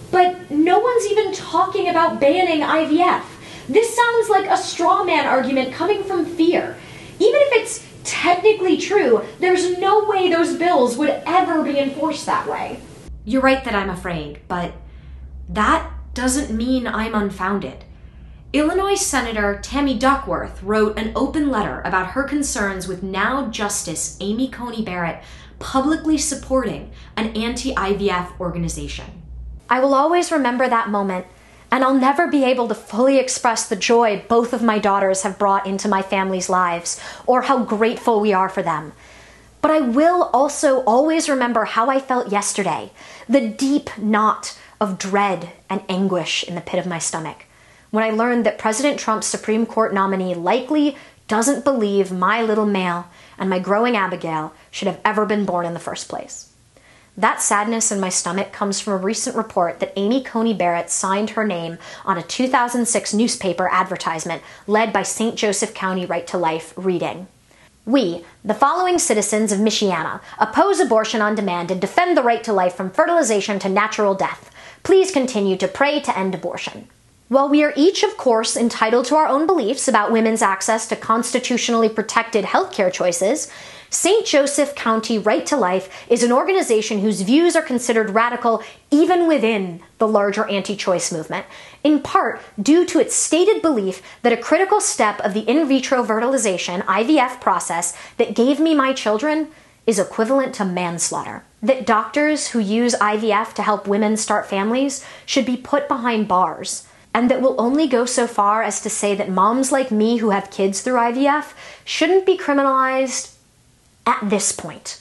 But no one's even talking about banning IVF. This sounds like a straw man argument coming from fear. Even if it's technically true, there's no way those bills would ever be enforced that way. You're right that I'm afraid, but that doesn't mean I'm unfounded. Illinois Senator Tammy Duckworth wrote an open letter about her concerns with now Justice Amy Coney Barrett publicly supporting an anti-IVF organization. I will always remember that moment, and I'll never be able to fully express the joy both of my daughters have brought into my family's lives, or how grateful we are for them. But I will also always remember how I felt yesterday, the deep knot of dread and anguish in the pit of my stomach, when I learned that President Trump's Supreme Court nominee likely doesn't believe my little male and my growing Abigail should have ever been born in the first place. That sadness in my stomach comes from a recent report that Amy Coney Barrett signed her name on a 2006 newspaper advertisement led by St. Joseph County Right to Life, reading, "We, the following citizens of Michiana, oppose abortion on demand and defend the right to life from fertilization to natural death. Please continue to pray to end abortion." While we are each, of course, entitled to our own beliefs about women's access to constitutionally protected healthcare choices, St. Joseph County Right to Life is an organization whose views are considered radical even within the larger anti-choice movement, in part due to its stated belief that a critical step of the in vitro fertilization IVF process that gave me my children is equivalent to manslaughter. That doctors who use IVF to help women start families should be put behind bars, and that will only go so far as to say that moms like me who have kids through IVF shouldn't be criminalized at this point.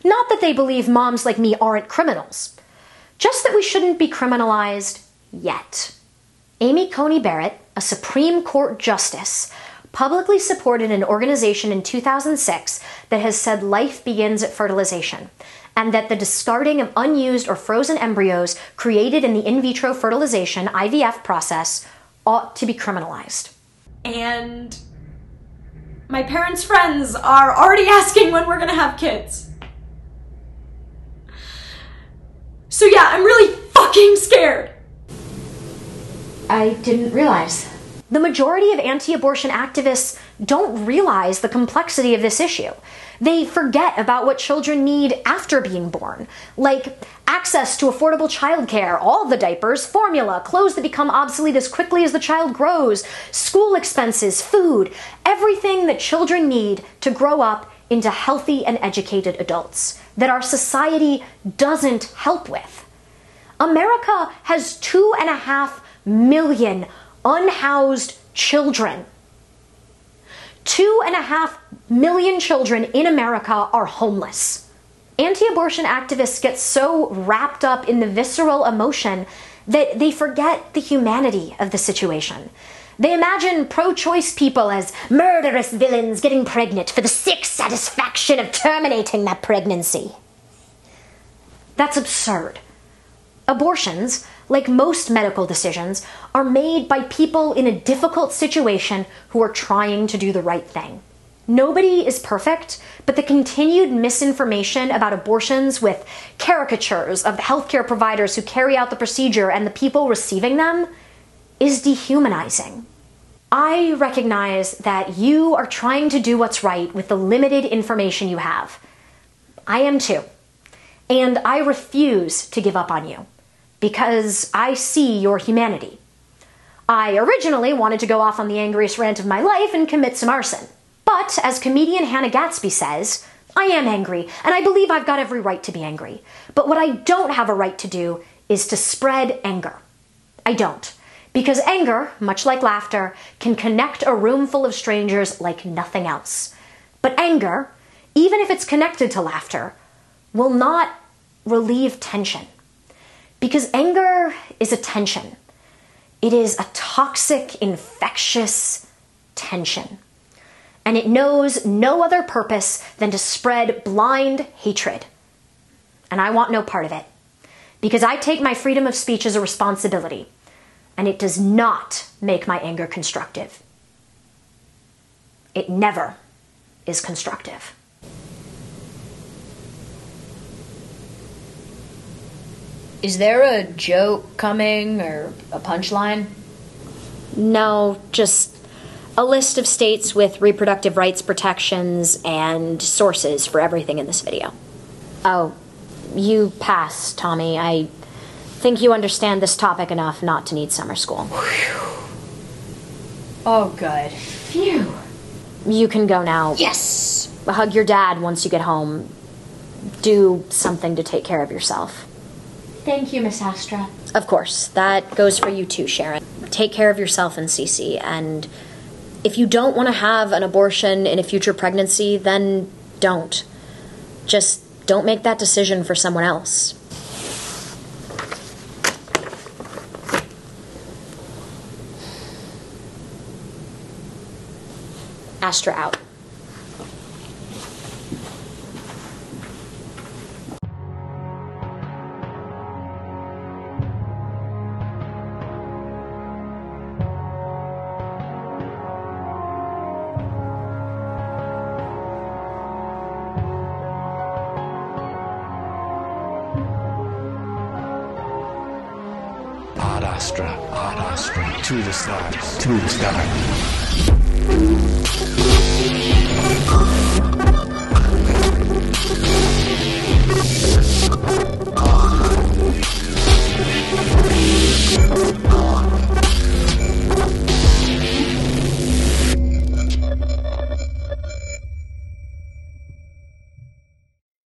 Not that they believe moms like me aren't criminals, just that we shouldn't be criminalized yet. Amy Coney Barrett, a Supreme Court justice, publicly supported an organization in 2006 that has said life begins at fertilization, and that the discarding of unused or frozen embryos created in the in vitro fertilization, IVF process, ought to be criminalized. And my parents' friends are already asking when we're gonna have kids. So yeah, I'm really fucking scared. I didn't realize. The majority of anti-abortion activists don't realize the complexity of this issue. They forget about what children need after being born, like access to affordable childcare, all the diapers, formula, clothes that become obsolete as quickly as the child grows, school expenses, food, everything that children need to grow up into healthy and educated adults that our society doesn't help with. America has 2.5 million unhoused children. 2.5 million children in America are homeless. Anti-abortion activists get so wrapped up in the visceral emotion that they forget the humanity of the situation. They imagine pro-choice people as murderous villains getting pregnant for the sick satisfaction of terminating that pregnancy. That's absurd. Abortions, like most medical decisions, are made by people in a difficult situation who are trying to do the right thing. Nobody is perfect, but the continued misinformation about abortions with caricatures of the healthcare providers who carry out the procedure and the people receiving them is dehumanizing. I recognize that you are trying to do what's right with the limited information you have. I am too. And I refuse to give up on you, because I see your humanity. I originally wanted to go off on the angriest rant of my life and commit some arson. But, as comedian Hannah Gatsby says, I am angry, and I believe I've got every right to be angry. But what I don't have a right to do is to spread anger. I don't. Because anger, much like laughter, can connect a room full of strangers like nothing else. But anger, even if it's connected to laughter, will not relieve tension. Because anger is a tension. It is a toxic, infectious tension. And it knows no other purpose than to spread blind hatred. And I want no part of it. Because I take my freedom of speech as a responsibility. And it does not make my anger constructive. It never is constructive. Is there a joke coming or a punchline? No, just a list of states with reproductive rights protections and sources for everything in this video. Oh, you pass, Tommy. I think you understand this topic enough not to need summer school. Oh, good. Phew. You can go now. Yes! Hug your dad once you get home. Do something to take care of yourself. Thank you, Miss Astra. Of course. That goes for you too, Sharon. Take care of yourself and Cece, and if you don't want to have an abortion in a future pregnancy, then don't. Just don't make that decision for someone else. Astra out. Astra, to the stars, to the stars.